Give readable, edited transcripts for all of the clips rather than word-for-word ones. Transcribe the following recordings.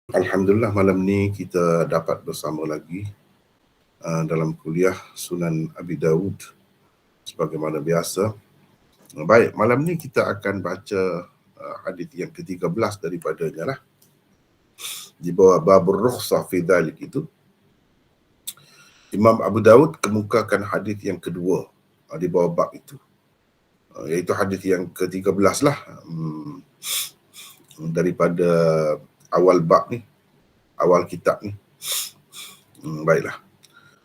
Alhamdulillah malam ni kita dapat bersama lagi dalam kuliah Sunan Abi Dawud sebagaimana biasa. Baik, malam ni kita akan baca hadis yang ke-13 daripadanya lah. Di bawah babur rukhsah fi dhalik itu, Imam Abu Dawud kemukakan hadis yang kedua di bawah bab itu, iaitu hadis yang ke-13 lah daripada awal bab ni, awal kitab ni. Baiklah.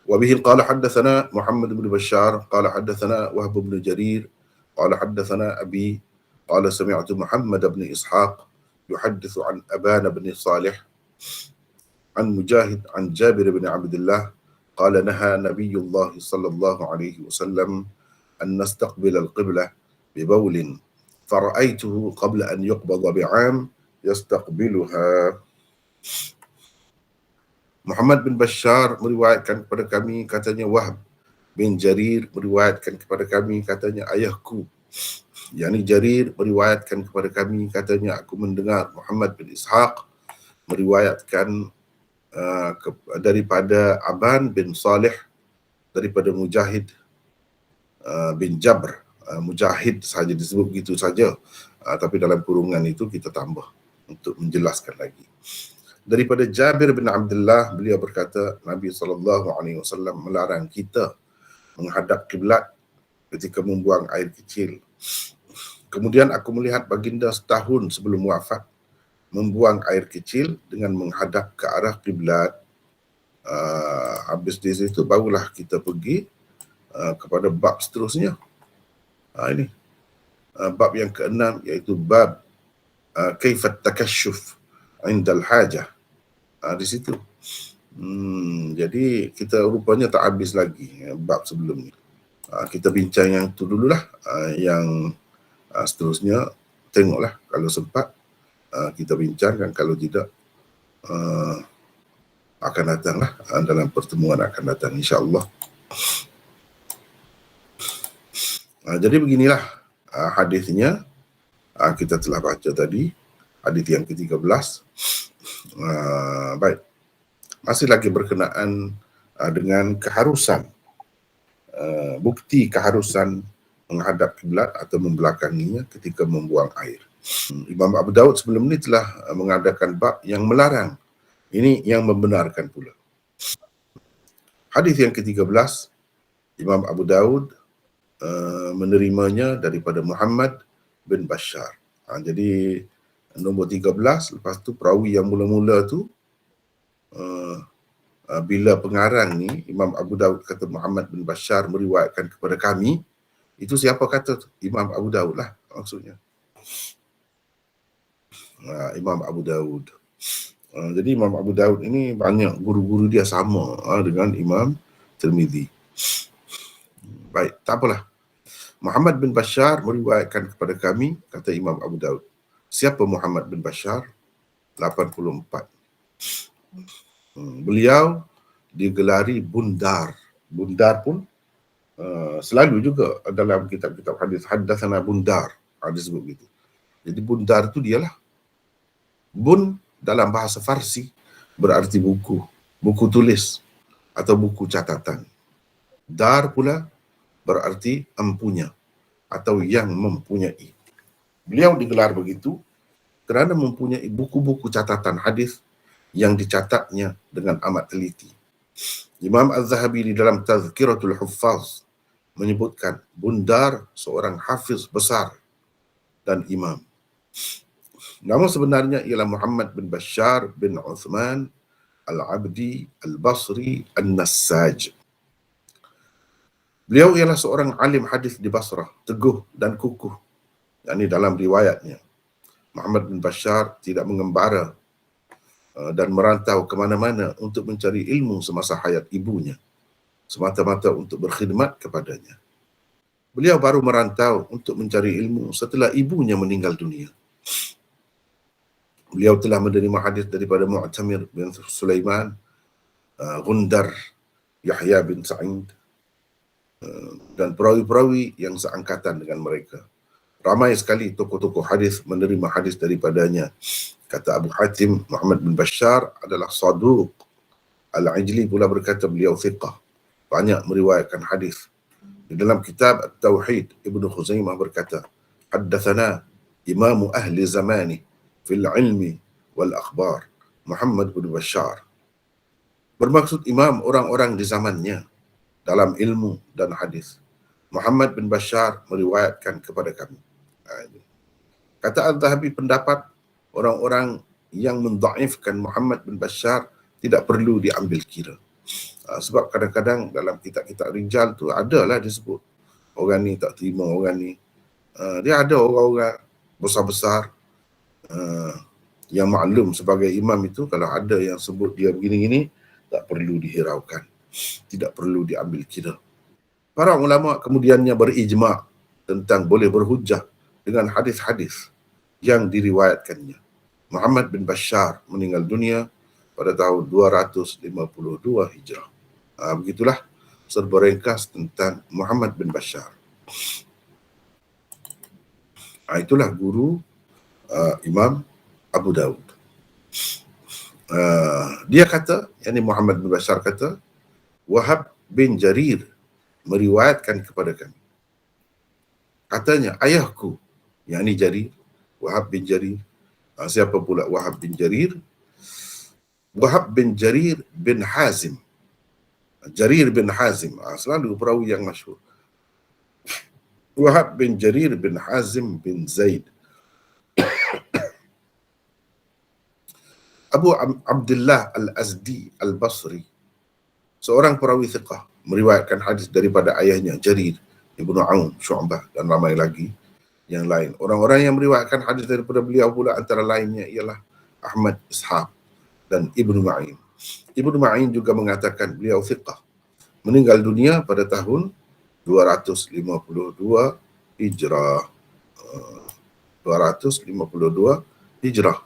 وبه قال حدثنا محمد بن بشار قال حدثنا وهب بن جرير قال حدثنا أبي قال سمعت محمد بن إسحاق يحدث عن أبان بن صالح عن مجاهد عن جابر بن عبد الله قال نهى نبي الله صلى الله عليه وسلم أن نستقبل القبلة ببول فرأيته قبل أن يقبض بعام يستقبلها. Muhammad bin Bashar meriwayatkan kepada kami, katanya Wahb bin Jarir meriwayatkan kepada kami, katanya ayahku, yakni Jarir meriwayatkan kepada kami, katanya aku mendengar Muhammad bin Ishaq meriwayatkan daripada Aban bin Salih, daripada Mujahid bin Jabr. Mujahid saja disebut begitu saja, tapi dalam kurungan itu kita tambah untuk menjelaskan lagi. Daripada Jabir bin Abdullah, beliau berkata, Nabi SAW melarang kita menghadap kiblat ketika membuang air kecil. Kemudian aku melihat baginda setahun sebelum wafat membuang air kecil dengan menghadap ke arah kiblat. Habis di situ barulah kita pergi kepada bab seterusnya. Ini bab yang ke-6, iaitu bab kaifat takasyuf indal hajah. Di situ. Jadi kita rupanya tak habis lagi bab sebelum ni. Kita bincang yang tu dululah. Yang seterusnya tengoklah kalau sempat kita bincangkan, kalau tidak akan datanglah dalam pertemuan akan datang insya-Allah. Jadi beginilah hadisnya. Kita telah baca tadi hadis yang ke-13. Baik, masih lagi berkenaan dengan keharusan, bukti keharusan menghadap kiblat atau membelakanginya ketika membuang air. Imam Abu Dawud sebelum ini telah mengadakan bab yang melarang, ini yang membenarkan pula. Hadis yang ke-13, Imam Abu Dawud menerimanya daripada Muhammad bin Bashar. Jadi nombor 13, lepas tu perawi yang mula-mula tu, bila pengarang ni, Imam Abu Dawud kata Muhammad bin Bashar meriwayatkan kepada kami, itu siapa kata tu? Imam Abu Dawud lah maksudnya. Imam Abu Dawud. Jadi Imam Abu Dawud ini banyak guru-guru dia sama dengan Imam Tirmizi. Baik, tak apalah. Muhammad bin Bashar meriwayatkan kepada kami, kata Imam Abu Dawud. Siapa Muhammad bin Bashar? 84. Beliau digelari Bundar. Bundar pun selalu juga dalam kitab-kitab hadis, haddatsana Bundar, disebut begitu. Jadi Bundar itu dialah. Bun dalam bahasa Farsi berarti buku, buku tulis atau buku catatan. Dar pula berarti empunya atau yang mempunyai. Beliau digelar begitu kerana mempunyai buku-buku catatan hadis yang dicatatnya dengan amat teliti. Imam Az-Zahabi di dalam Tazkiratul Huffaz menyebutkan Bundar seorang hafiz besar dan imam. Nama sebenarnya ialah Muhammad bin Bashar bin Uthman Al-Abdi Al-Basri An-Nassaj. Beliau ialah seorang alim hadis di Basrah, teguh dan kukuh. Ini dalam riwayatnya. Muhammad bin Bashar tidak mengembara dan merantau ke mana-mana untuk mencari ilmu semasa hayat ibunya, semata-mata untuk berkhidmat kepadanya. Beliau baru merantau untuk mencari ilmu setelah ibunya meninggal dunia. Beliau telah menerima hadis daripada Mu'tamir bin Sulaiman, Gundar, Yahya bin Sa'id, dan perawi-perawi yang seangkatan dengan mereka. Ramai sekali tokoh-tokoh hadis menerima hadis daripadanya, Kata Abu Hatim, Muhammad bin Bashar adalah saduq. Al-Ijli pula berkata beliau thiqah, banyak meriwayatkan hadis. Di dalam kitab At-Tauhid, Ibnu Khuzaimah berkata, haddathana imamu ahli zamani fil ilmi wal akhbar, Muhammad bin Bashar. Bermaksud imam orang-orang di zamannya dalam ilmu dan hadis. Muhammad bin Bashar meriwayatkan kepada kami. Kata Al-Dhahabi, pendapat orang-orang yang mendhaifkan Muhammad bin Bashar tidak perlu diambil kira. Sebab kadang-kadang dalam kitab-kitab rijal tu adalah disebut orang ni tak terima orang ni. Dia ada orang-orang besar-besar yang maklum sebagai imam itu, kalau ada yang sebut dia begini-gini, tak perlu dihiraukan, tidak perlu diambil kira. Para ulama kemudiannya berijma' tentang boleh berhujjah dengan hadis-hadis yang diriwayatkannya. Muhammad bin Bashar meninggal dunia pada tahun 252 Hijrah. Begitulah serba ringkas tentang Muhammad bin Bashar. Itulah guru Imam Abu Dawud. Dia kata, yakni Muhammad bin Bashar kata, Wahab bin Jarir meriwayatkan kepada kami. Katanya, ayahku, yakni Jarir, Wahab bin Jarir. Siapa pula Wahab bin Jarir? Wahab bin Jarir bin Hazim. Jarir bin Hazim, selalu perawi yang masyhur. Wahab bin Jarir bin Hazim bin Zaid. Abu Abdullah Al-Azdi Al-Basri, seorang perawi thiqah, meriwayatkan hadis daripada ayahnya Jarir Ibnu Aun, Syu'bah dan ramai lagi yang lain. Orang-orang yang meriwayatkan hadis daripada beliau pula antara lainnya ialah Ahmad Ishaq dan Ibnu Ma'in. Ibnu Ma'in juga mengatakan beliau thiqah, meninggal dunia pada tahun 252 Hijrah. 252 Hijrah.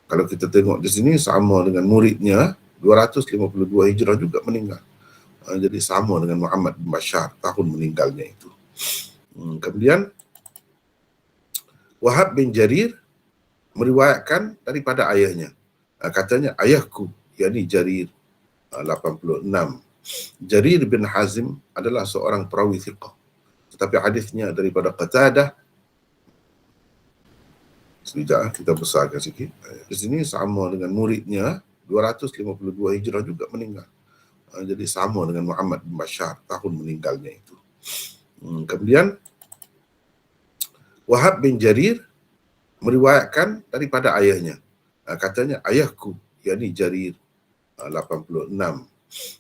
Kalau kita tengok di sini sama dengan muridnya, 252 Hijrah juga meninggal. Jadi sama dengan Muhammad bin Bashar, tahun meninggalnya itu. Kemudian Wahab bin Jarir meriwayatkan daripada ayahnya. Katanya, ayahku, yakni Jarir, 86. Jarir bin Hazim adalah seorang perawi thiqah, tetapi hadisnya daripada Qatadah. Sekejap, kita besarkan sikit. Di sini sama dengan muridnya, 252 Hijrah juga meninggal. Jadi sama dengan Muhammad bin Bashar, tahun meninggalnya itu. Kemudian Wahab bin Jarir meriwayatkan daripada ayahnya. Katanya, ayahku, yakni Jarir, 86.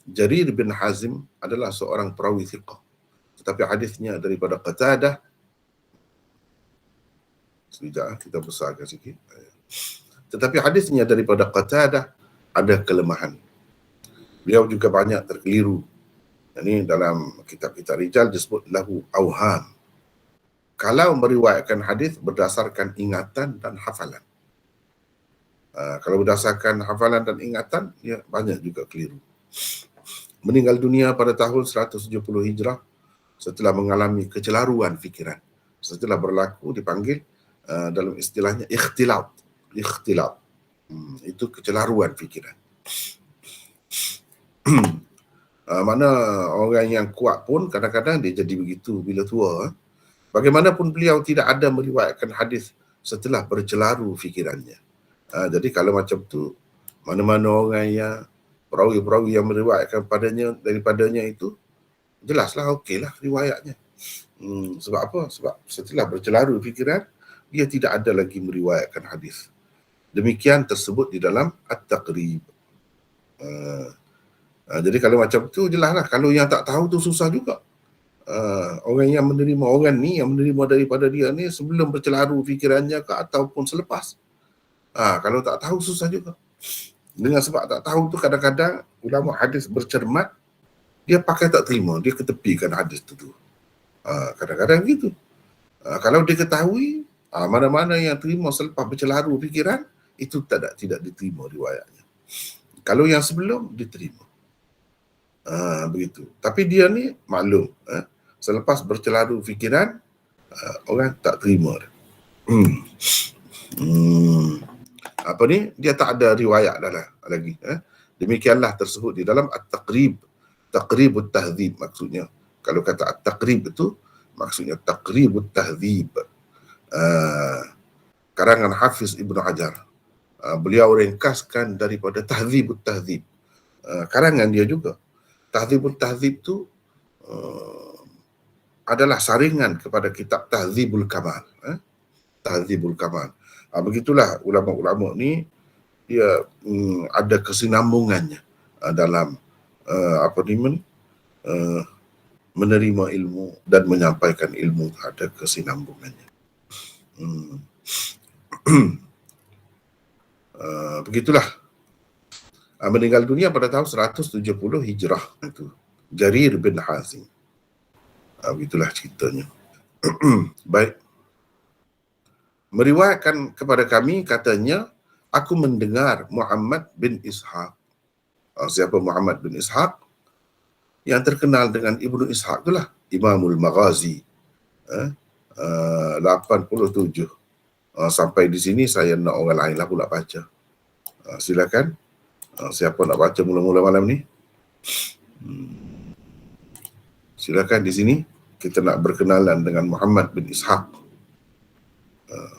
Jarir bin Hazim adalah seorang perawi thiqah, tetapi hadisnya daripada Qatadah. Sekejap, kita besarkan sikit. Tetapi hadisnya daripada Qatadah ada kelemahan. Beliau juga banyak terkeliru. Ini dalam kitab-kitab rijal disebut lahu auham. Kalau meriwayatkan hadis berdasarkan ingatan dan hafalan. Kalau berdasarkan hafalan dan ingatan, ya banyak juga keliru. Meninggal dunia pada tahun 170 Hijrah setelah mengalami kecelaruan fikiran. Setelah berlaku dipanggil dalam istilahnya ikhtilat. Itu kecelaruan fikiran. Mana orang yang kuat pun kadang-kadang dia jadi begitu bila tua. Bagaimanapun beliau tidak ada meriwayatkan hadis setelah bercelaru fikirannya. Jadi kalau macam tu, mana-mana orang yang perawi-perawi yang meriwayatkan daripadanya itu, jelaslah okeylah riwayatnya. Sebab apa? Sebab setelah bercelaru fikiran, dia tidak ada lagi meriwayatkan hadis. Demikian tersebut di dalam At-Taqrib. Jadi kalau macam tu jelaslah. Kalau yang tak tahu tu susah juga. Orang yang menerima, orang ni yang menerima daripada dia ni sebelum bercelaru fikirannya ke ataupun selepas. Kalau tak tahu susah juga. Dengan sebab tak tahu tu kadang-kadang ulama hadis bercermat, dia pakai tak terima, dia ketepikan hadis tu. Kadang-kadang gitu. Kalau dia ketahui, mana-mana yang terima selepas bercelaru fikiran, itu tidak diterima riwayatnya. Kalau yang sebelum, diterima. Begitu. Tapi dia ni maklum, selepas bercelaru fikiran, orang tak terima. Apa ni? Dia tak ada riwayat dah lah lagi. Demikianlah tersebut di dalam At-Taqrib. Taqribut Tahdzib maksudnya. Kalau kata At-Taqrib itu maksudnya Taqribut Tahdzib. Karangan Hafiz Ibnu Hajar. Beliau ringkaskan daripada Tahdzibut Tahdzib. Karangan dia juga. Tahdzibut Tahdzib itu adalah saringan kepada kitab Tahdzibul Kamal. Tahdzibul Kamal. Begitulah ulama-ulama ni dia ada kesinambungannya dalam menerima ilmu dan menyampaikan ilmu, ada kesinambungannya. Begitulah. Meninggal dunia pada tahun 170 Hijrah itu Jarir bin Hazim. Begitulah ceritanya. Baik. Meriwayatkan kepada kami, katanya, aku mendengar Muhammad bin Ishaq. Siapa Muhammad bin Ishaq? Yang terkenal dengan Ibnu Ishaq itulah Imamul Maghazi. 87. Sampai di sini saya nak orang lain lah pula baca. Silakan. Siapa nak baca mula-mula malam ni? Silakan di sini. Kita nak berkenalan dengan Muhammad bin Ishaq.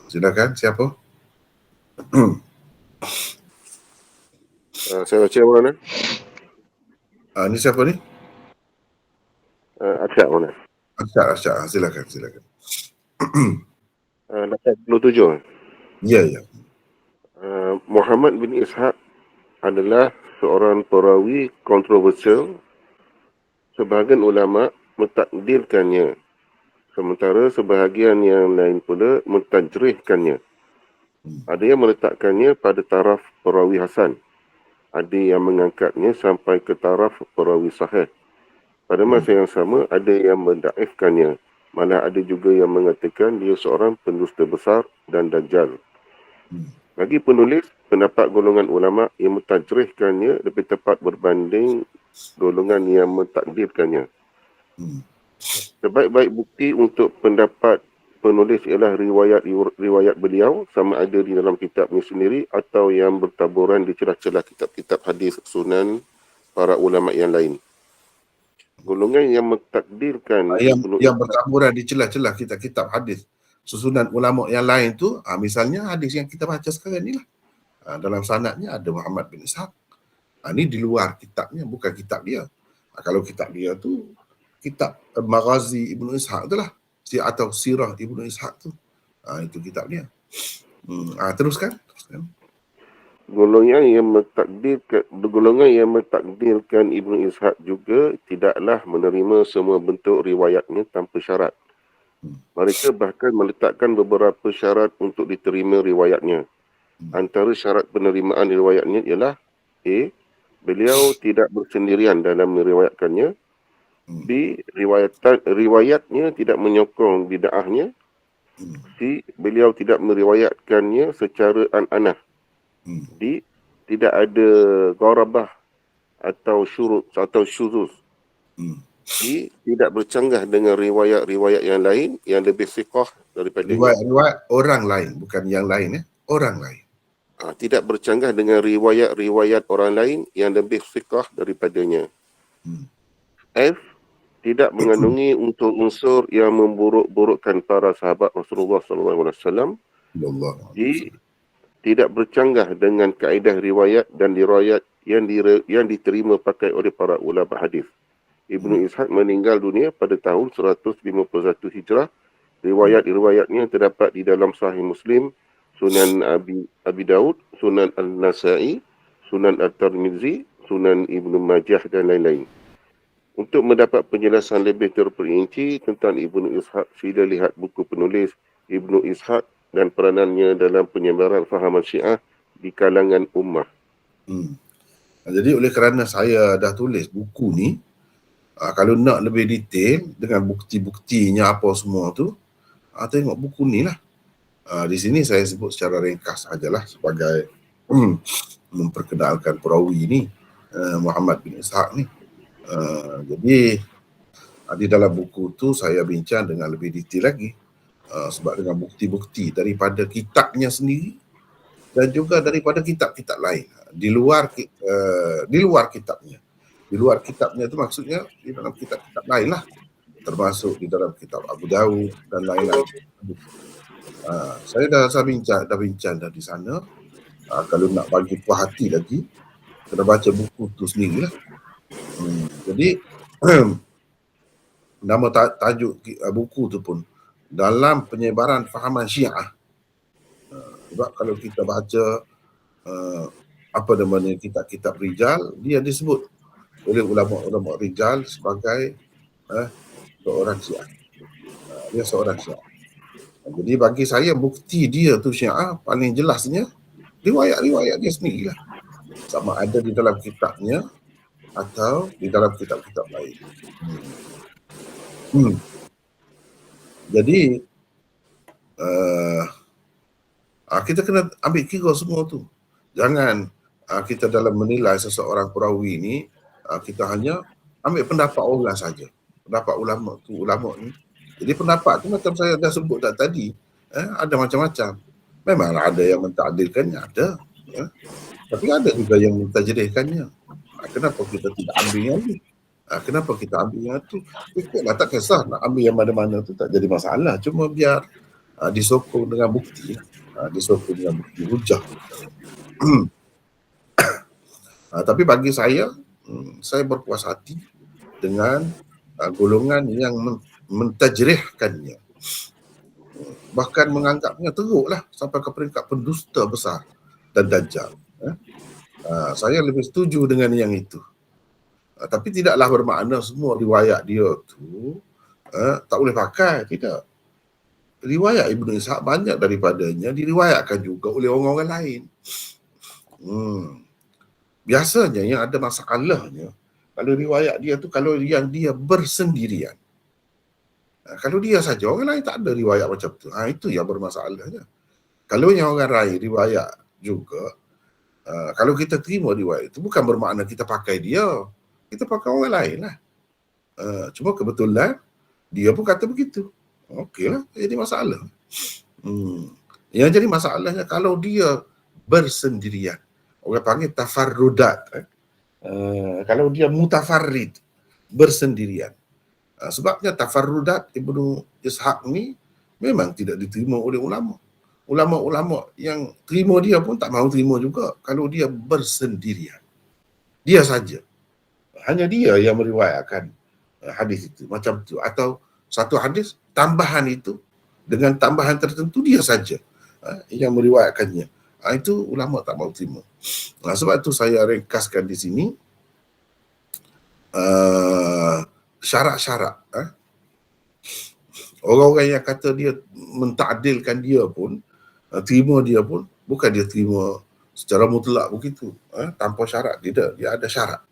Silakan, siapa? Saya baca mana? Ni siapa ni? Asyad mana? Asyad. Silakan. Dapat 27. Ya. Muhammad bin Ishaq adalah seorang perawi kontroversial. Sebahagian ulama mentakdirkannya, sementara sebahagian yang lain pula mentajrihkannya. Ada yang meletakkannya pada taraf perawi hasan. Ada yang mengangkatnya sampai ke taraf perawi sahih. Pada masa yang sama, ada yang mendaifkannya. Malah ada juga yang mengatakan dia seorang pendusta besar dan dajjal. Bagi penulis, pendapat golongan ulama yang mentajrihkannya lebih tepat berbanding golongan yang mentakdirkannya. Sebaik-baik bukti untuk pendapat penulis ialah riwayat beliau, sama ada di dalam kitabnya sendiri atau yang bertaburan di celah-celah kitab-kitab hadis sunan para ulama yang lain. Golongan yang mentakdirkan yang bertaburan di celah-celah kitab-kitab hadis susunan ulama yang lain tu, misalnya hadis yang kita baca sekarang ni lah. Dalam sanadnya ada Muhammad bin Ishaq. Ni di luar kitabnya, bukan kitab dia. Kalau kitab dia tu kitab Maghazi Ibnu Ishaq tu lah, atau Sirah Ibnu Ishaq tu. Itu kitab dia. Teruskan. Golongan yang mentakdirkan Ibnu Ishaq juga tidaklah menerima semua bentuk riwayatnya tanpa syarat. Mereka bahkan meletakkan beberapa syarat untuk diterima riwayatnya. Antara syarat penerimaan riwayatnya ialah A. Beliau tidak bersendirian dalam meriwayatkannya. B. Riwayatnya tidak menyokong bid'ahnya. C. Beliau tidak meriwayatkannya secara an-anah. D. Tidak ada gharabah atau syuzuz. E. Tidak bercanggah dengan riwayat-riwayat yang lain yang lebih siqah daripada riwayat orang lain, bukan yang lain, orang lain. Tidak bercanggah dengan riwayat-riwayat orang lain yang lebih siqah daripadanya. F. Tidak mengandungi unsur-unsur yang memburuk-burukkan para sahabat Rasulullah SAW. G. Tidak bercanggah dengan kaedah riwayat dan riwayat yang diterima pakai oleh para ulama hadis. Ibnu Ishaq meninggal dunia pada tahun 151 Hijrah. Riwayat-riwayatnya terdapat di dalam Sahih Muslim, Sunan Abi Daud, Sunan Al-Nasa'i, Sunan At-Tirmizi, Sunan Ibnu Majah dan lain-lain. Untuk mendapat penjelasan lebih terperinci tentang Ibnu Ishaq, sila lihat buku penulis Ibnu Ishaq dan peranannya dalam penyebaran fahaman Syiah di kalangan ummah. Jadi oleh kerana saya dah tulis buku ni, kalau nak lebih detail dengan bukti-buktinya apa semua tu, tengok buku ni lah. Di sini saya sebut secara ringkas sajalah sebagai memperkenalkan perawi ni, Muhammad bin Ishaq ni. Jadi di dalam buku tu saya bincang dengan lebih detail lagi Sebab dengan bukti-bukti daripada kitabnya sendiri dan juga daripada kitab-kitab lain di luar kitabnya. Di luar kitabnya itu maksudnya di dalam kitab-kitab lain lah, termasuk di dalam kitab Abu Dawud dan lain-lain. Saya dah bincang dah di sana. Kalau nak bagi puas hati lagi, kena baca buku tu sendirilah. Jadi nama tajuk buku tu pun dalam penyebaran fahaman Syiah. Sebab kalau kita baca apa namanya kitab-kitab rijal, dia disebut oleh ulama-ulama rijal sebagai seorang Syiah. Dia seorang Syiah. Jadi bagi saya bukti dia tu Syiah paling jelasnya riwayat-riwayat dia sendirilah. Sama ada di dalam kitabnya atau di dalam kitab-kitab lain. Jadi kita kena ambil kira semua tu. Jangan kita dalam menilai seseorang perawi ni kita hanya ambil pendapat orang saja. Pendapat ulama tu, ulama ni. Jadi pendapat tu macam saya dah sebut tadi, ada macam-macam. Memang ada yang mentakdirkannya, ada. Tapi ada juga yang mentajrihkannya. Kenapa kita tidak ambil yang ni? Kenapa kita ambil yang tu? Ikutlah, tak kisah nak ambil yang mana-mana tu tak jadi masalah. Cuma biar disokong dengan bukti. Disokong dengan bukti hujah. Tapi bagi saya berpuas hati dengan golongan yang mentajrihkannya. Bahkan menganggapnya teruklah sampai ke peringkat pendusta besar dan dajjal. Saya lebih setuju dengan yang itu. Tapi tidaklah bermakna semua riwayat dia tu tak boleh pakai, tidak. Riwayat Ibnu Ishaq banyak daripadanya diriwayatkan juga oleh orang-orang lain. Biasanya yang ada masalahnya kalau riwayat dia tu kalau yang dia bersendirian. Kalau dia saja, orang lain tak ada riwayat macam tu. Itu yang bermasalahnya. Kalau yang orang lain riwayat juga, kalau kita terima riwayat itu bukan bermakna kita pakai dia. Kita pakai orang lain lah. Cuma kebetulan dia pun kata begitu. Okeylah, jadi masalah. Yang jadi masalahnya kalau dia bersendirian. Orang panggil tafarrudat. Kalau dia mutafarrid, bersendirian. Sebabnya tafarrudat Ibnu Ishaq ni memang tidak diterima oleh ulama. Ulama-ulama yang terima dia pun tak mahu terima juga kalau dia bersendirian. Dia saja. Hanya dia yang meriwayatkan hadis itu macam tu, atau satu hadis tambahan itu dengan tambahan tertentu dia saja yang meriwayatkannya. Itu ulama tak mahu terima. Sebab itu saya ringkaskan di sini syarat-syarat. Orang-orang yang kata dia mentakdilkan dia pun, terima dia pun, bukan dia terima secara mutlak begitu, tanpa syarat. Tidak, dia ada syarat.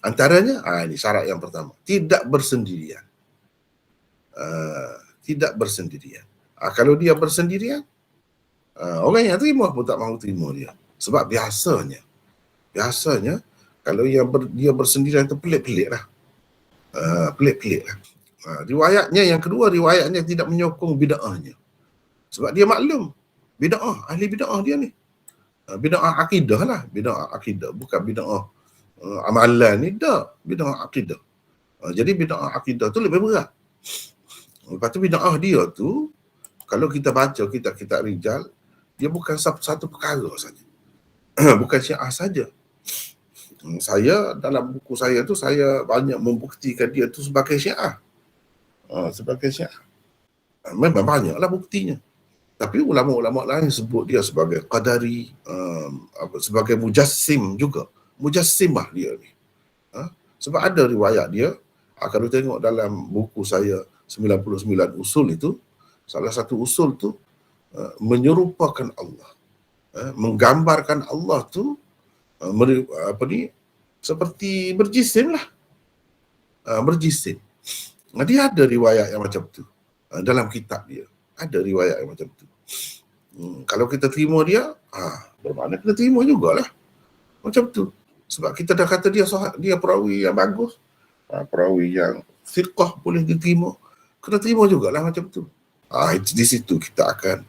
Antaranya, ini syarat yang pertama, tidak bersendirian. Tidak bersendirian. Kalau dia bersendirian, orang yang terima pun tak mahu terima dia. Sebab biasanya kalau dia bersendirian tu pelik-pelik lah. Pelik-pelik lah. Riwayatnya yang kedua, riwayatnya tidak menyokong bid'ahnya. Sebab dia maklum, bid'ah, ahli bid'ah dia ni. Bid'ah akidah lah, bid'ah akidah, bukan bid'ah amalan ni, tak, bid'ah akidah. Jadi bid'ah akidah tu lebih berat. Lepas tu bid'ah dia tu, kalau kita baca kitab-kitab rijal, dia bukan satu perkara saja. Bukan Syiah saja. Saya dalam buku saya tu saya banyak membuktikan dia tu sebagai Syiah. Sebagai Syiah. Memang banyaklah buktinya. Tapi ulama-ulama lain sebut dia sebagai Qadari, sebagai Mujassim juga. Mujassimah dia ni. Sebab ada riwayat dia, kalau tengok dalam buku saya 99 usul itu, salah satu usul tu menyerupakan Allah. Menggambarkan Allah tu seperti berjisim lah. Berjisim. Dia ada riwayat yang macam tu. Dalam kitab dia ada riwayat yang macam tu. Kalau kita terima dia, bermakna kita terima jugalah macam tu. Sebab kita dah kata dia perawi yang bagus, perawi yang thiqah boleh diterima, kena terima jugalah macam tu. Di situ kita akan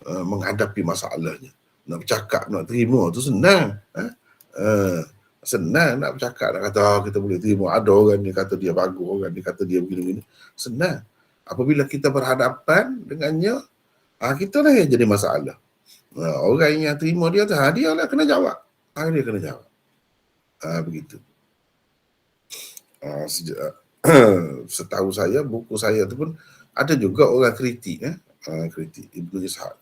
menghadapi masalahnya. Nak bercakap, nak terima tu senang. Senang nak bercakap, nak kata kita boleh terima. Ada orang ni kata dia bagus, orang ni kata dia begini-begini. Senang. Apabila kita berhadapan dengannya, kita lah yang jadi masalah. Orang yang terima dia tu, dia lah kena jawab. Dia kena jawab. Begitu. Setahu saya, buku saya tu pun ada juga orang kritik, kritik Ibnu Ishaq.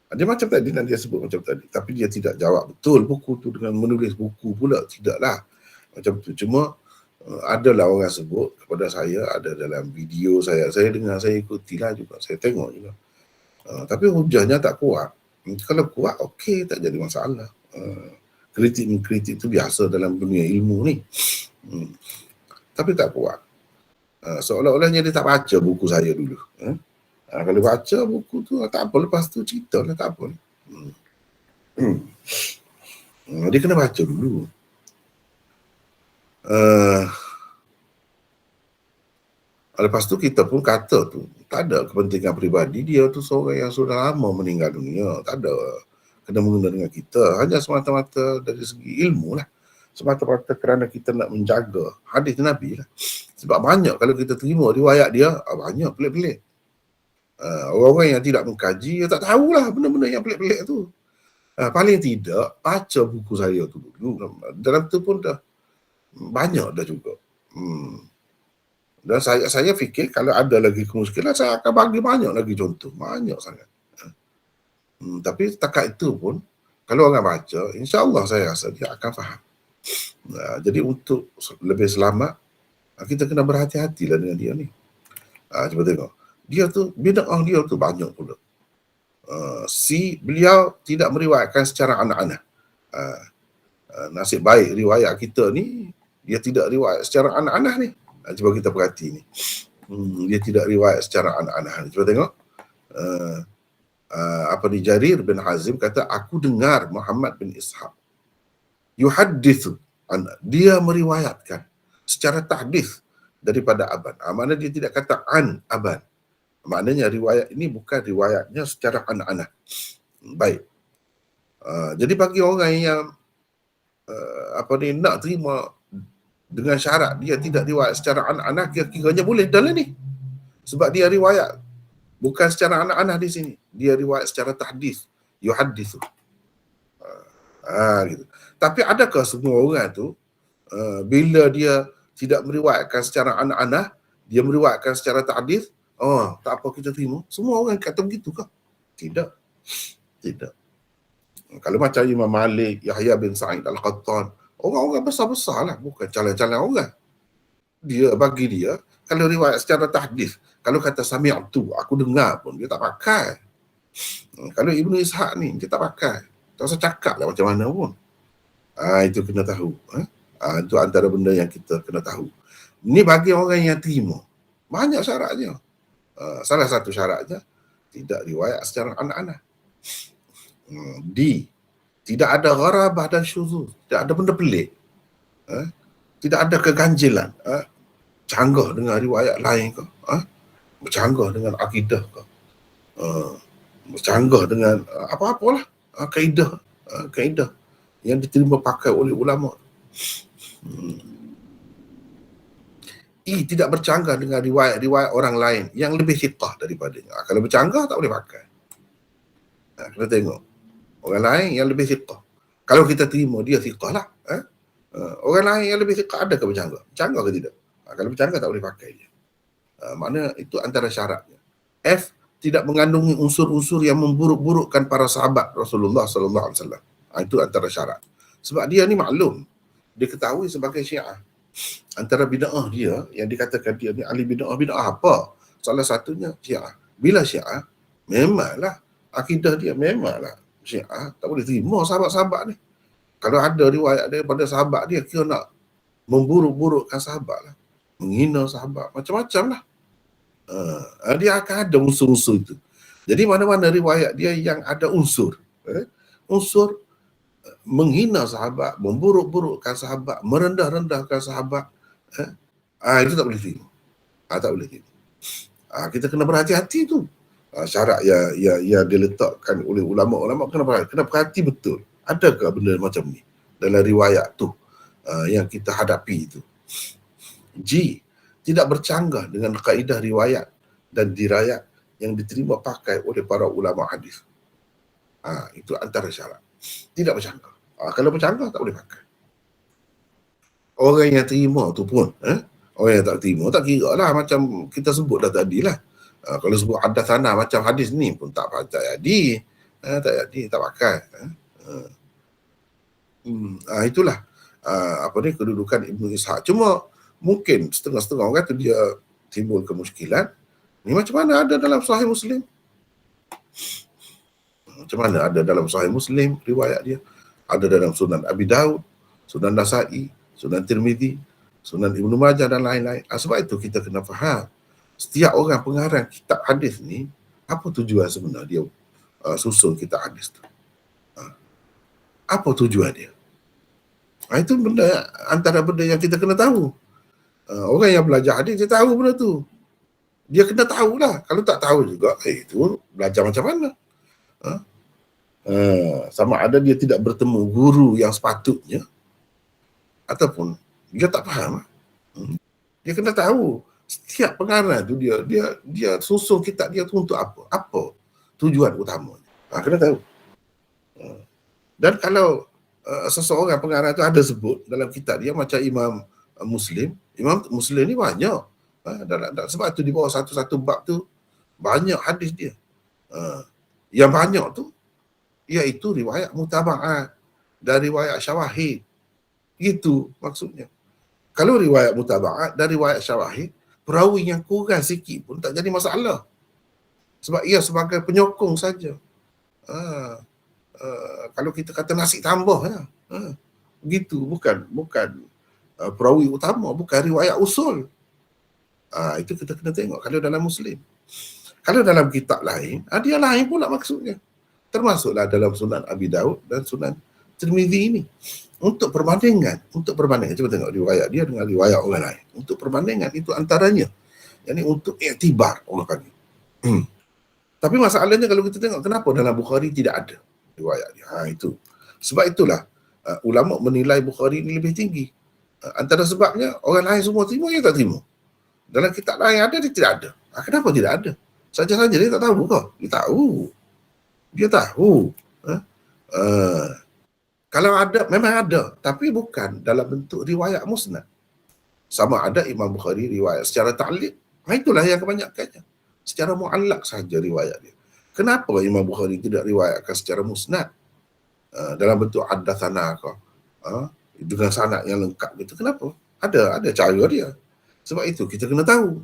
Dia macam tadi, dia sebut macam tadi, tapi dia tidak jawab betul buku tu dengan menulis buku pula, tidaklah macam tu. Cuma adalah orang sebut kepada saya, ada dalam video saya dengar, saya ikutilah juga, saya tengok juga. Tapi hujahnya tak kuat. Kalau kuat, okey, tak jadi masalah. Kritik tu biasa dalam dunia ilmu ni. Tapi tak kuat. Seolah-olahnya dia tak baca buku saya dulu. Kalau baca buku tu tak apa, lepas tu cerita lah, tak apa. Dia kena baca dulu. Lepas tu kita pun kata tu, tak ada kepentingan peribadi, dia tu seorang yang sudah lama meninggal dunia, tak ada kena mengena dengan kita, hanya semata-mata dari segi ilmu lah, semata-mata kerana kita nak menjaga hadis Nabi lah. Sebab banyak kalau kita terima riwayat dia, banyak pelik-pelik. Orang-orang yang tidak mengkaji, dia tak tahulah benda-benda yang pelik-pelik tu. Paling tidak, baca buku saya tu dulu. Dalam tu pun dah banyak dah juga. Dan saya fikir kalau ada lagi kemuskilan, saya akan bagi banyak lagi contoh. Banyak sangat. Tapi setakat itu pun, kalau orang baca, insya-Allah saya rasa dia akan faham. Jadi untuk lebih selamat, kita kena berhati-hatilah dengan dia ni. Cuba tengok. Dia tu, bid'ah dia tu banyak pula. Beliau tidak meriwayatkan secara anak-anak. Nasib baik riwayat kita ni, dia tidak riwayat secara anak-anak ni. Cuba kita perhati ni. Dia tidak riwayat secara anak-anak. Cuba tengok. Jarir bin Hazim kata, aku dengar Muhammad bin Ishaq yuhaddithu, dia meriwayatkan secara tahdits daripada aban. Maknanya dia tidak kata an aban. Maknanya riwayat ini bukan riwayatnya secara anak-anak. Baik. Jadi bagi orang yang nak terima dengan syarat dia tidak riwayat secara anak-anak, kiranya boleh dah lah ni. Sebab dia riwayat bukan secara anak-anak di sini. Dia riwayat secara tahdits, yuhadditsu. Gitu. Tapi adakah semua orang tu bila dia tidak meriwayatkan secara anak-anak, dia meriwayatkan secara tahdits, tak apa kita terima? Semua orang kata begitu ke? Tidak. Tidak. Kalau macam Imam Malik, Yahya bin Sa'id Al-Qattan, orang-orang besar-besar lah, bukan calon-calon orang. Bagi dia, kalau riwayat secara tahdits, kalau kata sami'tu, aku dengar pun, dia tak pakai. Kalau Ibnu Ishaq ni, dia tak pakai. Tak usah cakap lah macam mana pun. Itu kena tahu. Itu antara benda yang kita kena tahu. Ini bagi orang yang terima. Banyak syaratnya. Salah satu syaratnya, tidak riwayat secara anak-anak. Tidak ada gharabah dan syuzuz. Tidak ada benda pelik. Tidak ada keganjilan. Canggah dengan riwayat lain ke? Bercanggah dengan akidah ke? Bercanggah dengan apa-apalah. Kaedah yang diterima pakai oleh ulama. Tidak bercanggah dengan riwayat-riwayat orang lain yang lebih thiqah daripadanya. Kalau bercanggah, tak boleh pakai. Kita tengok. Orang lain yang lebih thiqah. Kalau kita terima, dia thiqah lah. Orang lain yang lebih thiqah ada ke bercanggah? Bercanggah ke tidak? Kalau bercanggah, tak boleh pakai dia. Makna itu antara syaratnya. Tidak mengandungi unsur-unsur yang memburuk-burukkan para sahabat Rasulullah sallallahu alaihi wasallam. Itu antara syarat. Sebab dia ni maklum, diketahui sebagai Syiah. Antara bid'ah dia yang dikatakan dia ni ahli bid'ah apa? Salah satunya Syiah. Bila Syiah, memanglah akidah dia memanglah Syiah, tak boleh terima sahabat-sahabat ni. Kalau ada riwayat daripada sahabat dia, kira nak memburuk-burukkan sahabat lah, menghina sahabat, macam-macam lah. Dia akan ada unsur-unsur itu. Jadi mana-mana riwayat dia yang ada unsur menghina sahabat, memburuk-burukkan sahabat, merendah-rendahkan sahabat, itu tak boleh terima. Tak boleh terima. Kita kena berhati-hati tu. Syarat yang diletakkan oleh ulama-ulama kena perhati betul. Adakah benda macam ni dalam riwayat tu yang kita hadapi itu? G. Tidak bercanggah dengan kaedah riwayat dan dirayat yang diterima pakai oleh para ulama hadis. Itu antara syarat. Tidak bercanggah. Kalau bercanggah tak boleh pakai. Orang yang terima tu pun, orang yang tak terima tak kira lah, macam kita sebut dah tadi lah. Kalau sebut hadatsana macam hadis ni pun tak jadi. Tak jadi, tak pakai. Itulah kedudukan Ibnu Ishaq. Cuma mungkin setengah-setengah orang tu dia timbul kemusykilan. Ni macam mana ada dalam Sahih Muslim? Macam mana ada dalam Sahih Muslim riwayat dia? Ada dalam Sunan Abi Daud, Sunan Nasa'i, Sunan Tirmizi, Sunan Ibnu Majah dan lain-lain. Sebab itu kita kena faham setiap orang pengarang kitab hadis ni apa tujuan sebenar dia susun kitab hadis tu. Apa tujuan dia? Itu benda antara benda yang kita kena tahu. Orang yang belajar hadis dia tahu benda tu. Dia kena tahulah. Kalau tak tahu juga, itu belajar macam mana? Sama ada dia tidak bertemu guru yang sepatutnya ataupun dia tak faham. Dia kena tahu setiap pengarang tu dia susun kitab dia tu untuk apa? Apa tujuan utamanya? Kena tahu. Dan kalau seseorang pengarang tu ada sebut dalam kitab dia macam Imam Muslim ni banyak. Sebab tu di bawah satu-satu bab tu banyak hadis dia. Yang banyak tu iaitu riwayat mutaba'at dan riwayat syawahid. Itu maksudnya. Kalau riwayat mutaba'at dan riwayat syawahid, perawi yang kurang sikit pun tak jadi masalah. Sebab ia sebagai penyokong saja. Kalau kita kata nasi tambah ya. Begitu, bukan perawi utama, bukan riwayat usul. Itu kita kena tengok kalau dalam Muslim. Kalau dalam kitab lain, dia lain pula maksudnya. Termasuklah dalam Sunan Abi Daud dan Sunan Tirmizi ini. Untuk perbandingan, cuba tengok riwayat dia dengan riwayat orang lain. Untuk perbandingan itu antaranya. Yani untuk iktibar orang panggil. Tapi masalahnya kalau kita tengok kenapa dalam Bukhari tidak ada riwayat dia. Itu. Sebab itulah ulama menilai Bukhari ini lebih tinggi. Antara sebabnya orang lain semua terima, dia tak terima. Dalam kitab lain ada, dia tidak ada. Kenapa tidak ada? Saja-saja dia tak tahu ke? Dia tahu. Kalau ada, memang ada. Tapi bukan dalam bentuk riwayat musnad. Sama ada Imam Bukhari riwayat secara ta'liq. Itulah yang kebanyakannya. Secara mu'allak saja riwayat dia. Kenapa Imam Bukhari tidak riwayatkan secara musnad? Dalam bentuk haddatsana ke? Dengan sanad yang lengkap gitu. Kenapa? Ada cara dia. Sebab itu kita kena tahu.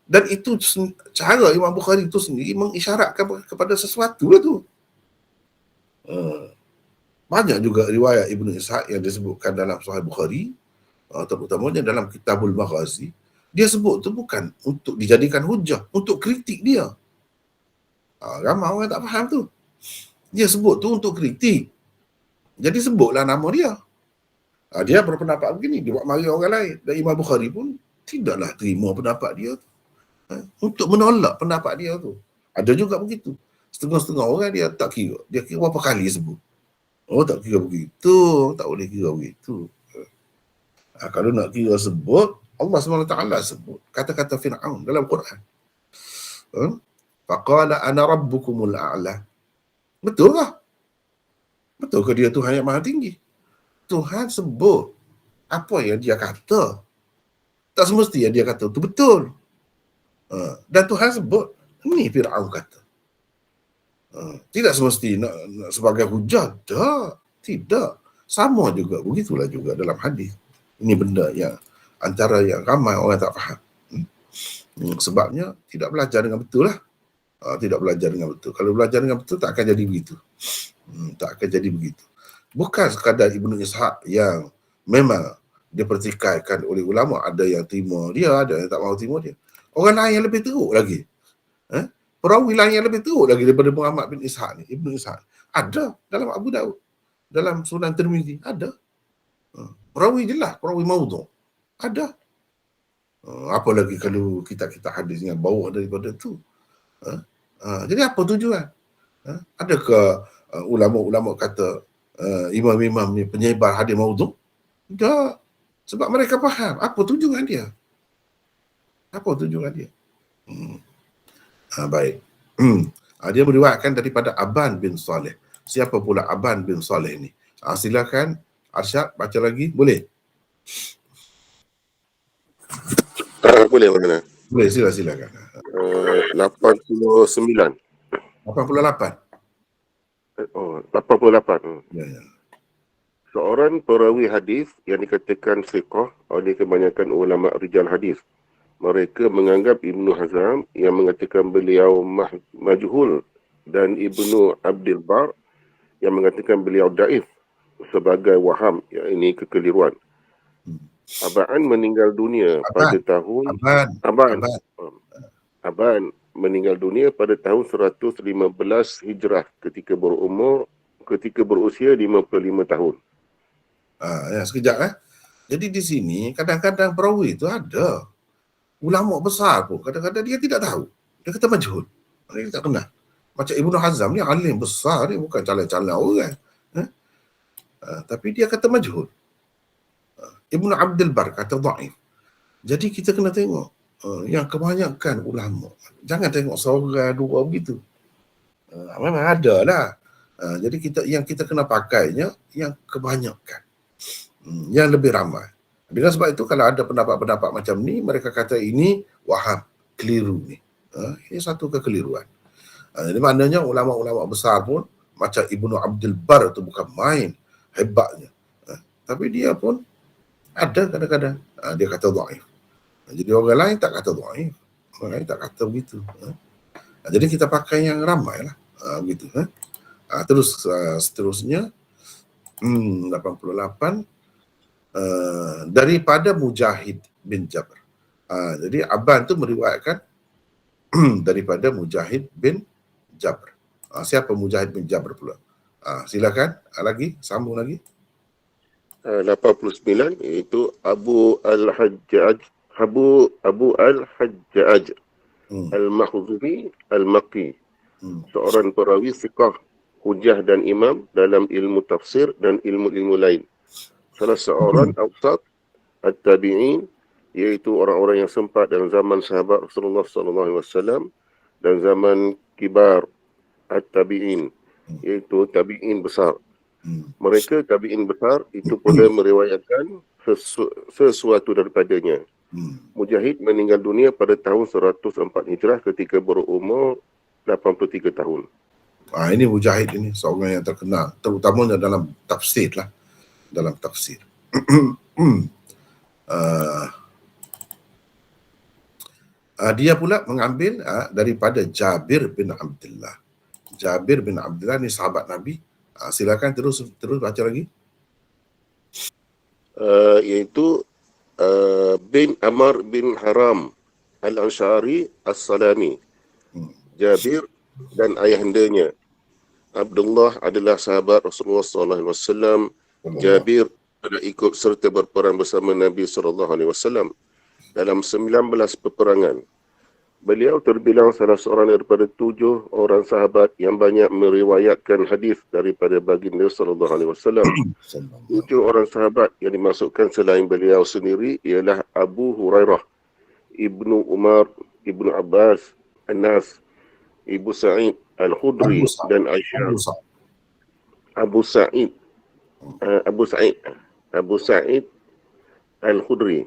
Dan itu cara Imam Bukhari itu sendiri mengisyaratkan kepada sesuatu lah tu. Banyak juga riwayat Ibnu Ishaq yang disebutkan dalam Sahih Bukhari, terutamanya dalam Kitabul Maghazi. Dia sebut tu bukan untuk dijadikan hujah, untuk kritik dia. Ramai orang tak faham tu. Dia sebut tu untuk kritik. Jadi sebutlah nama dia. Dia berpendapat begini, dia buat mari orang lain. Dan Imam Bukhari pun tidaklah terima pendapat dia tu. Untuk menolak pendapat dia tu. Ada juga begitu. Setengah-setengah orang dia tak kira. Dia kira berapa kali sebut. Tak kira begitu. Tak boleh kira begitu. Kalau nak kira sebut, Allah SWT sebut kata-kata Fir'aun dalam Quran. Faqala ana rabbukumul a'la. Betul lah. Betul ke dia Tuhan yang maha tinggi? Tuhan sebut apa yang dia kata. Tak semestinya dia kata itu betul. Dan Tuhan sebut, ini Fir'aun kata. Tidak semestinya nak sebagai hujah. Tidak. Sama juga, begitulah juga dalam hadis. Ini benda yang antara yang ramai orang tak faham. Sebabnya tidak belajar dengan betul lah. Tidak belajar dengan betul. Kalau belajar dengan betul tak akan jadi begitu. Tak akan jadi begitu. Bukan sekadar Ibnu Ishaq yang memang dipertikaikan oleh ulama, ada yang terima dia, ada yang tak mahu terima dia. Orang lain yang lebih teruk lagi. Perawi lain yang lebih teruk lagi daripada Muhammad bin Ishaq ni, Ibnu Ishaq. Ada dalam Abu Daud, dalam Sunan Tirmizi, ada. Perawi jelas, perawi maudhu'. Ada. Apa lagi kalau kita hadisnya bawa daripada tu. Jadi apa tujuan? Adakah ulama-ulama kata imam-imam ni penyebar hadis maudhu'? Tak. Sebab mereka faham apa tujuan dia. Apa tujuan dia. Baik. Dia meriwayatkan daripada Aban bin Saleh. Siapa pula Aban bin Saleh ni? Silakan Arsyad baca lagi. Boleh? Boleh mana? Boleh, silakan. 89. 88. 88. Ya. Seorang perawi hadis yang dikatakan thiqah oleh kebanyakan ulama rijal hadis. Mereka menganggap Ibnu Hazm yang mengatakan beliau majhul dan Ibnu Abdul Bar yang mengatakan beliau daif sebagai waham, iaitu kekeliruan. Aban meninggal dunia pada tahun Aban meninggal dunia pada tahun 115 Hijrah ketika berusia 55 tahun. Sekejap. Jadi di sini kadang-kadang perawi itu ada ulama besar pun kadang-kadang dia tidak tahu. Dia kata majhul. Dia tak kenal. Macam Ibnu Hazm ni alim besar, dia bukan calon-calon orang. Tapi dia kata majhul. Ibnu Abdul Bar kata dhaif. Jadi kita kena tengok yang kebanyakan ulama. Jangan tengok seorang dua begitu. Memang ada lah. Jadi yang kita kena pakainya yang kebanyakan. Yang lebih ramai. Dengan sebab itu kalau ada pendapat-pendapat macam ni, mereka kata ini waham, keliru ni. Ini satu kekeliruan. Jadi maknanya ulama-ulama besar pun macam Ibnu Abdul Bar itu bukan main hebatnya. Tapi dia pun ada kadang-kadang dia kata dhaif. Jadi orang lain tak kata dhaif. Orang lain tak kata begitu. Jadi kita pakai yang ramai lah. Begitu. Terus seterusnya 88 daripada Mujahid bin Jabr. Jadi Aban tu meriwayatkan daripada Mujahid bin Jabr. Siapa Mujahid bin Jabr pula? Silakan lagi, sambung lagi. 89 iaitu Abu Al-Hajjaj Al-Makhzumi Al-Maqi. Seorang perawi thiqah, hujah dan imam dalam ilmu tafsir dan ilmu-ilmu lain. Salah seorang awsat at-tabi'in, iaitu orang-orang yang sempat dalam zaman sahabat Rasulullah SAW dan zaman kibar at-tabi'in, iaitu tabi'in besar. Mereka tabi'in besar itu pula meriwayatkan sesuatu daripadanya. Mujahid meninggal dunia pada tahun 104 Hijrah ketika berumur 83 tahun. Ini Mujahid ini seorang yang terkenal, terutamanya dalam tafsir lah. Dalam tafsir. Dia pula mengambil daripada Jabir bin Abdullah. Jabir bin Abdullah ni sahabat Nabi. Silakan terus baca lagi. Iaitu bin Amr bin Haram Al-Ansyari As-Salami. Jabir dan ayahandanya. Abdullah adalah sahabat Rasulullah SAW. Jabir ada ikut serta berperang bersama Nabi SAW dalam 19 peperangan. Beliau terbilang salah seorang daripada 7 orang sahabat yang banyak meriwayatkan hadis daripada baginda SAW. 7 orang sahabat yang dimasukkan selain beliau sendiri ialah Abu Hurairah, Ibnu Umar, Ibnu Abbas, Anas, Ibu Sa'id Al-Khudri dan Aisyah. Abu Sa'id Al-Khudri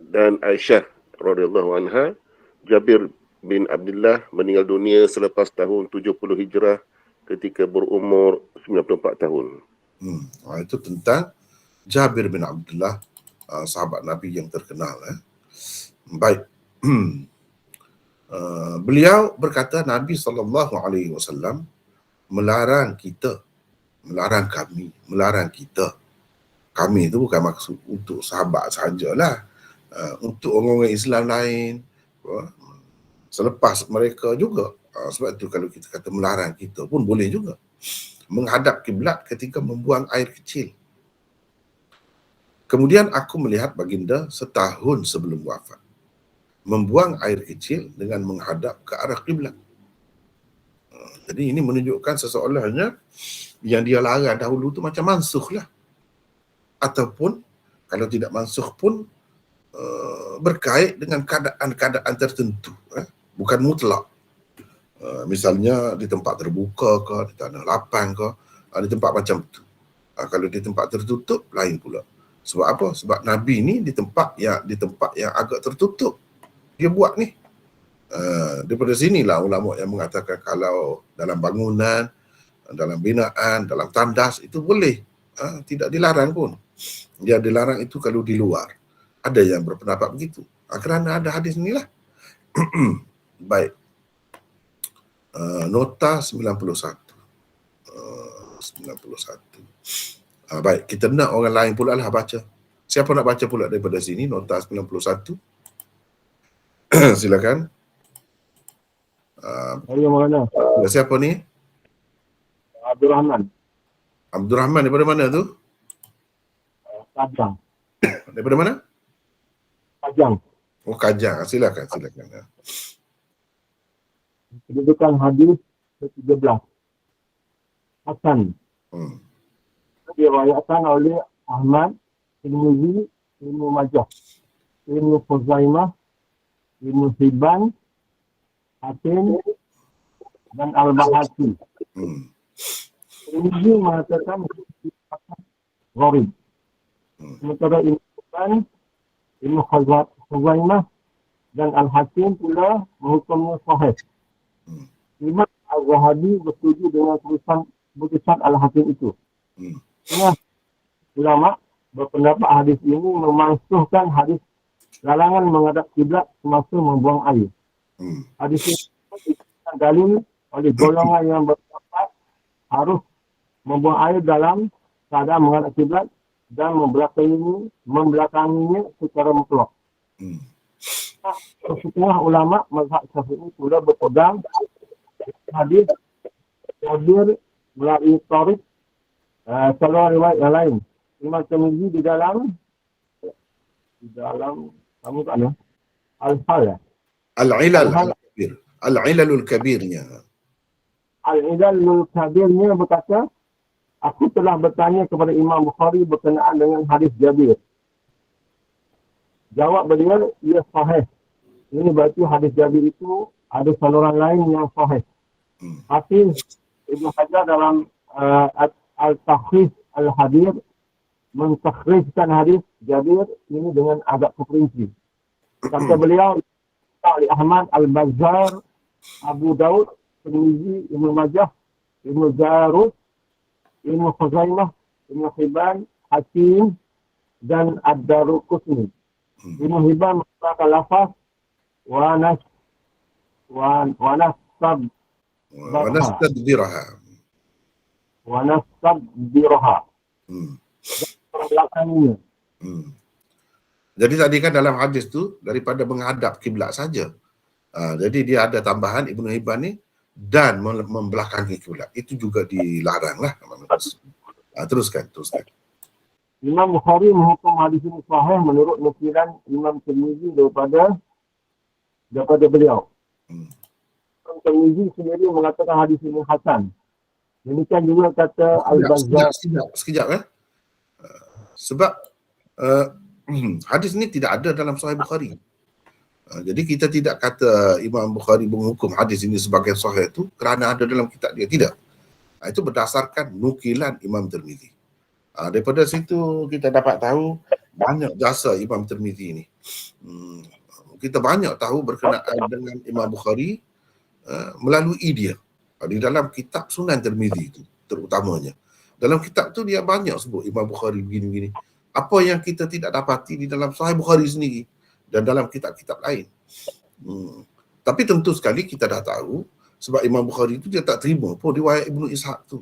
dan Aisyah radhiyallahu anha. Jabir bin Abdullah meninggal dunia selepas tahun 70 Hijrah ketika berumur 94 tahun. Itu tentang Jabir bin Abdullah, sahabat Nabi yang terkenal. Baik. Beliau berkata Nabi SAW melarang kita, melarang kita. Kami itu bukan maksud untuk sahabat sahajalah, untuk orang-orang Islam lain, selepas mereka juga. Sebab itu kalau kita kata melarang kita pun boleh juga. Menghadap kiblat ketika membuang air kecil. Kemudian aku melihat baginda setahun sebelum wafat membuang air kecil dengan menghadap ke arah kiblat. Jadi ini menunjukkan seseorangnya yang dia larang dahulu tu macam mansuh lah. Ataupun kalau tidak mansuh pun berkait dengan keadaan-keadaan tertentu. Bukan mutlak. Misalnya di tempat terbuka ke, di tanah lapang ke, di tempat macam tu. Kalau di tempat tertutup, lain pula. Sebab apa? Sebab Nabi ni di tempat yang agak tertutup. Dia buat ni. Daripada sinilah ulama yang mengatakan kalau dalam bangunan, dalam binaan, dalam tandas itu boleh. Tidak dilarang pun. Yang dilarang itu kalau di luar. Ada yang berpendapat begitu. Kerana ada hadis inilah. Baik. Nota 91. 91. Baik, kita nak orang lain pula lah baca. Siapa nak baca pula daripada sini, nota 91? Silakan. Saya mana? Siapa ni? Abdul Rahman. Abdul Rahman daripada mana tu? Kajang. Daripada mana? Kajang. Oh, Kajang. Silakan. Kedudukan hadis ke-13. Hasan. Diriwayatkan oleh Ahmad, Tirmizi, Ibnu Majah, Ibnu Khuzaimah, Ibnu Hibban, Hakim, dan Al-Bahaqi. Tirmizi mengatakan gharib. Sementara Ibnu Hibban, Ibnu Khuzaimah, dan Al-Hakim pula menghukumnya sahih. Imam Al-Zahabi bersetuju dengan putusan Al-Hakim itu. Ulama berpendapat hadis ini memansuhkan hadis larangan menghadap kiblat semasa membuang air. Hadis ini diberikan dalil oleh golongan yang berpendapat harus membuang air dalam keadaan menghadap kiblat dan membelakanginya secara mutlak. Setengah ulama mazhab Syafi'i pula berpegang hadis Jabir melalui tarikh salah riwayat yang lain. Imam Tirmizi di dalam kamu tak ada Al-Hal. Al-Ilalul Kabirnya. Al-Ilalul Kabirnya berkata, aku telah bertanya kepada Imam Bukhari berkenaan dengan hadis Jabir. Jawab beliau, ia sahih. Ini berarti hadis Jabir itu ada saluran lain yang sahih. Hafiz Ibnu Hajar dalam Al-Takhris Al-Hadir mentakhrijkan hadis Jabir ini dengan agak terperinci. Kata beliau, oleh Ahmad, Al-Bazzar, Abu Daud, Tirmizi, Ibnu Majah, Ibnu Jarud, Ibnu Khuzaimah, Ibnu Hibban, Hakim, dan Ad-Daruqutni. Ibnu Hibban mengatakan lafaz wanastadbiraha. Belakangnya. Jadi tadi kan dalam hadis tu daripada menghadap kiblat saja. Jadi dia ada tambahan Ibnu Hibban ni dan membelakangi kiblat. Itu juga dilarang lah. Teruskan. Imam Bukhari menghukum hadis ini sahih menurut nukilan Imam Tirmizi daripada beliau. Imam Tirmizi sendiri mengatakan hadis ini hasan. Demikian juga kata Al-Bazzar. Sekejap. Sebab hadis ni tidak ada dalam Sahih Bukhari. Jadi kita tidak kata Imam Bukhari menghukum hadis ini sebagai sahih itu kerana ada dalam kitab dia. Tidak. Itu berdasarkan nukilan Imam Tirmizi. Daripada situ kita dapat tahu banyak jasa Imam Tirmizi ini. Kita banyak tahu berkenaan dengan Imam Bukhari melalui dia. Di dalam kitab Sunan Tirmizi itu terutamanya. Dalam kitab tu dia banyak sebut Imam Bukhari begini-begini. Apa yang kita tidak dapati di dalam Sahih Bukhari sendiri dan dalam kitab-kitab lain. Tapi tentu sekali kita dah tahu sebab Imam Bukhari itu dia tak terima pun riwayat Ibnu Ishaq tu.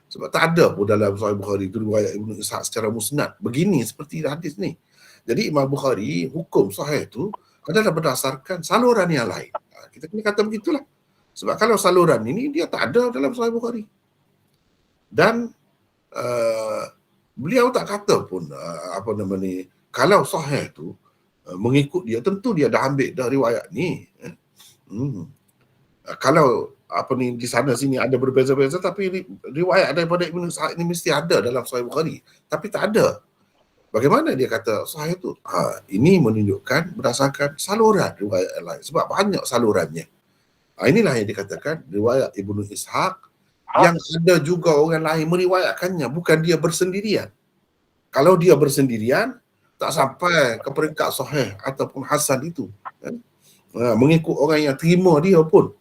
Sebab tak ada pun dalam Sahih Bukhari itu riwayat Ibnu Ishaq secara musnad. Begini seperti hadis ni. Jadi Imam Bukhari hukum sahih tu adalah berdasarkan saluran yang lain. Kita kena kata begitulah. Sebab kalau saluran ini dia tak ada dalam Sahih Bukhari. Dan beliau tak kata pun kalau sahih tu mengikut dia, tentu dia dah ambil dah riwayat ni. Kalau di sana sini ada berbeza-beza, tapi riwayat daripada Ibn Ishaq ni mesti ada dalam Sahih Bukhari, tapi tak ada. Bagaimana dia kata sahih tu? Ini menunjukkan berdasarkan saluran riwayat lain, sebab banyak salurannya. Inilah yang dikatakan riwayat Ibn Ishaq yang ada juga orang lain meriwayatkannya, bukan dia bersendirian. Kalau dia bersendirian, tak sampai ke peringkat sahih ataupun hasan itu. Mengikut orang yang terima dia pun.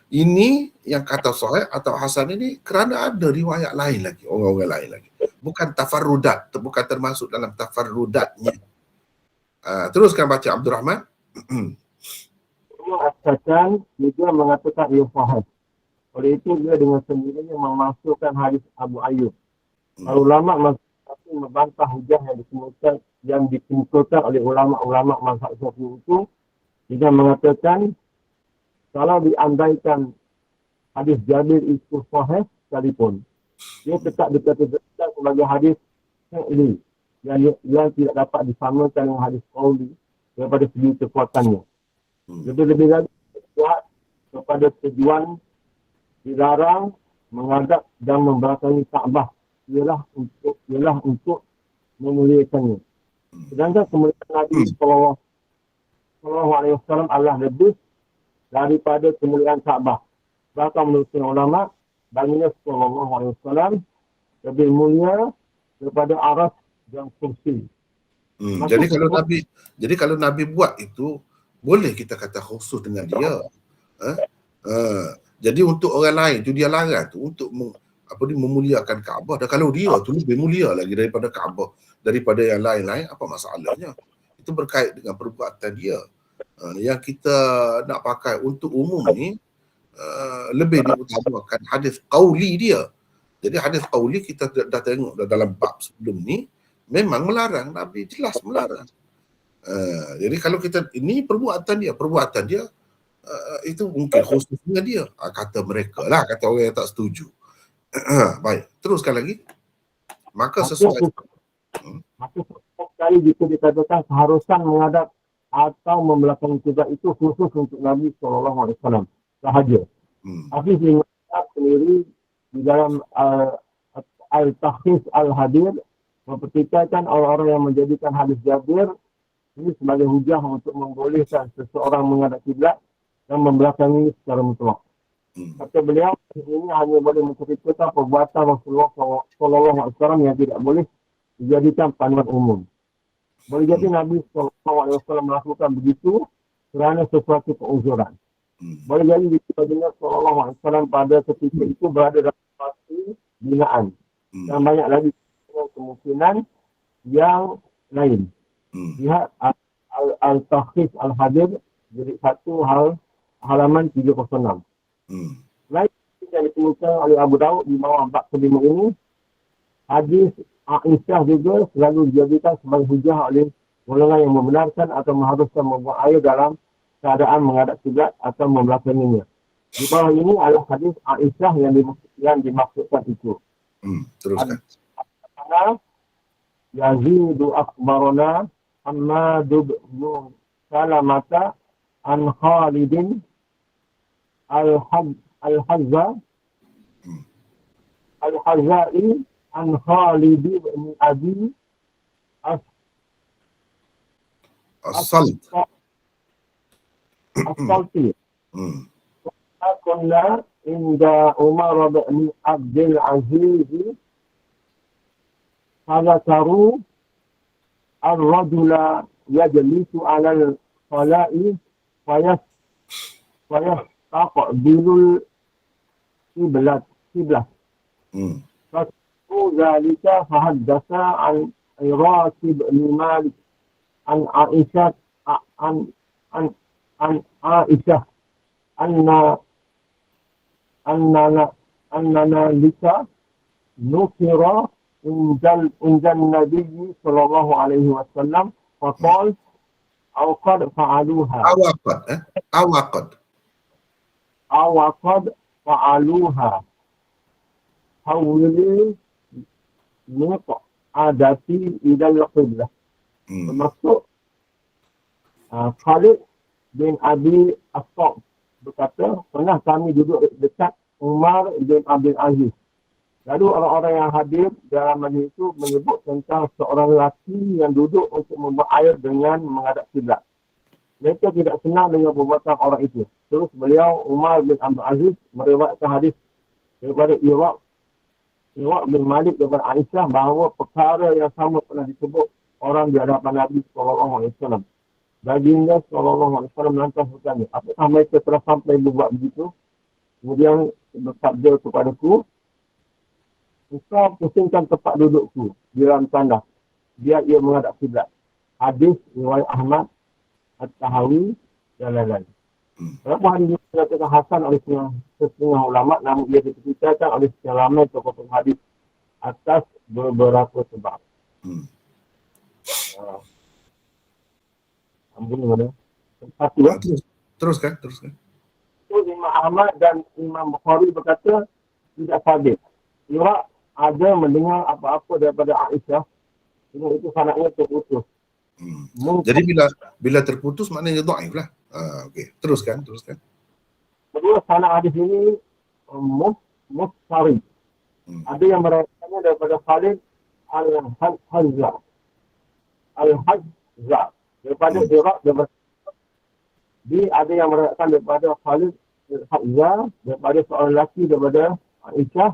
Ini yang kata sahih atau hasan ini kerana ada riwayat lain lagi, orang-orang lain lagi. Bukan tafarrudat, bukan termasuk dalam tafarrudatnya. Teruskan baca Abdul Rahman. Asalkan juga mengatakan ia sahih. Oleh itu dia dengan sendirinya memasukkan hadis Abu Ayyub. Para ulama masih membantah hujah yang dikemukakan oleh ulama-ulama mazhab Syafi'i itu, dia mengatakan kalau diandaikan hadis Jabir itu sahih sekalipun, dia tetap dikategorikan sebagai hadis fi'li yang tidak dapat disamakan dengan hadis qauli daripada segi kekuatannya. Lebih lagi kuat kepada tujuan dilarang menghadap dan membelakangi Kaabah ialah untuk memuliakannya. Sedangkan kemuliaan Nabi sallallahu alaihi wasallam adalah lebih daripada kemuliaan Kaabah. Bahkan menurut ulama, baginda sallallahu alaihi wasallam lebih mulia daripada aras dan kursi. Jadi kalau Nabi buat itu, boleh kita kata khusus dengan dia. Jadi untuk orang lain tu dia larang tu untuk memuliakan Kaabah. Dan kalau dia tu lebih mulia lagi daripada Kaabah, daripada yang lain-lain, apa masalahnya? Itu berkait dengan perbuatan dia. Yang kita nak pakai untuk umum ni, lebih diutamakan hadis qauli dia. Jadi hadis qauli kita dah tengok dalam bab sebelum ni, memang melarang, Nabi jelas melarang. Jadi kalau kita, ini perbuatan dia itu mungkin khusus dengan dia, kata mereka lah, kata orang yang tak setuju. Baik, teruskan lagi. Maka sesuai sekali jika dikatakan keharusan menghadap atau membelakangi kiblat itu khusus untuk Nabi SAW sahaja. Hafiz ingat sendiri di dalam Al-Takhis Al-Hadir mempertikaikan orang-orang yang menjadikan hadis Jabir ini sebagai hujah untuk membolehkan seseorang menghadap kiblat dan membelakangi secara mutlak. Kata beliau, ini hanya boleh menceritakan perbuatan Rasulullah SAW yang tidak boleh dijadikan panduan umum. Boleh jadi Nabi SAW melakukan begitu kerana sesuatu keuzuran. Boleh jadi Nabi SAW pada ketika itu berada dalam situasi binaan. Dan banyak lagi kemungkinan yang lain. Lihat Al-Takhis Al-Hadir jadi satu halaman 306. Lain yang ditemukan oleh Abu Daud di bawah bab kelima ini, hadis Aisyah juga selalu dijadikan sebagai hujah oleh golongan yang membenarkan atau mengharuskan membuang air dalam keadaan menghadap kiblat atau membelakanginya. Di bawah ini adalah hadis Aisyah yang dimaksudkan itu. Teruskan. Yazidu akhbarana Hammad bin Salamata an Khalidin Al-Hazai an Khalid bin Abi As-Salti. Kunna inda Umar bin Abdul Aziz fadhakaru ar-rajula yajlisu 'ala al-khala'i fayastaqbilul qiblat. ذلك فحدث عن راتب بن مالك عن عائشة أننا لك نكر عند النبي صلى الله عليه وسلم فقال أو قد فعلوها أو قد فعلوها حولي adati idal qiblah. Termasuk Khalid bin Abi As-Sa'd berkata, pernah kami duduk dekat Umar bin Abdul Aziz. Lalu orang-orang yang hadir dalam majlis itu menyebut tentang seorang lelaki yang duduk untuk membuat air dengan menghadap kiblat. Mereka tidak senang dengan perbuatan orang itu. Terus beliau, Umar bin Abdul Aziz, meriwayatkan hadis daripada Iraq bin Malik daripada Aisyah bahawa perkara yang sama pernah disebut orang di hadapan Nabi SAW. Baginda SAW melantas bertanya, apakah mereka telah sampai berbuat begitu? Kemudian bersabda kepadaku, engkau pusingkan tempat dudukku di dalam tandas, biar ia menghadap kiblat. Hadis riwayat Ahmad, At-Tahawi dan lain-lain. Walaupun hadis ini dikatakan hasan oleh setengah ulama, namun ia dipercayai oleh sekian ramai tokoh hadis atas beberapa sebab. Ampun mana? Satu ya. Teruskan. Itu Imam Ahmad dan Imam Bukhari berkata tidak sabit. Iraq ada mendengar apa-apa daripada Aisyah, itu sanadnya terputus. Jadi bila terputus maknanya dhaif lah. Okey, teruskan. Kedua, sanad hadis ini mustari. Ada yang meriwayatkannya daripada Khalid Al-Hazza daripada Iraq, ada yang meriwayatkan daripada Khalid Al-Hazza daripada seorang lelaki daripada Aisyah.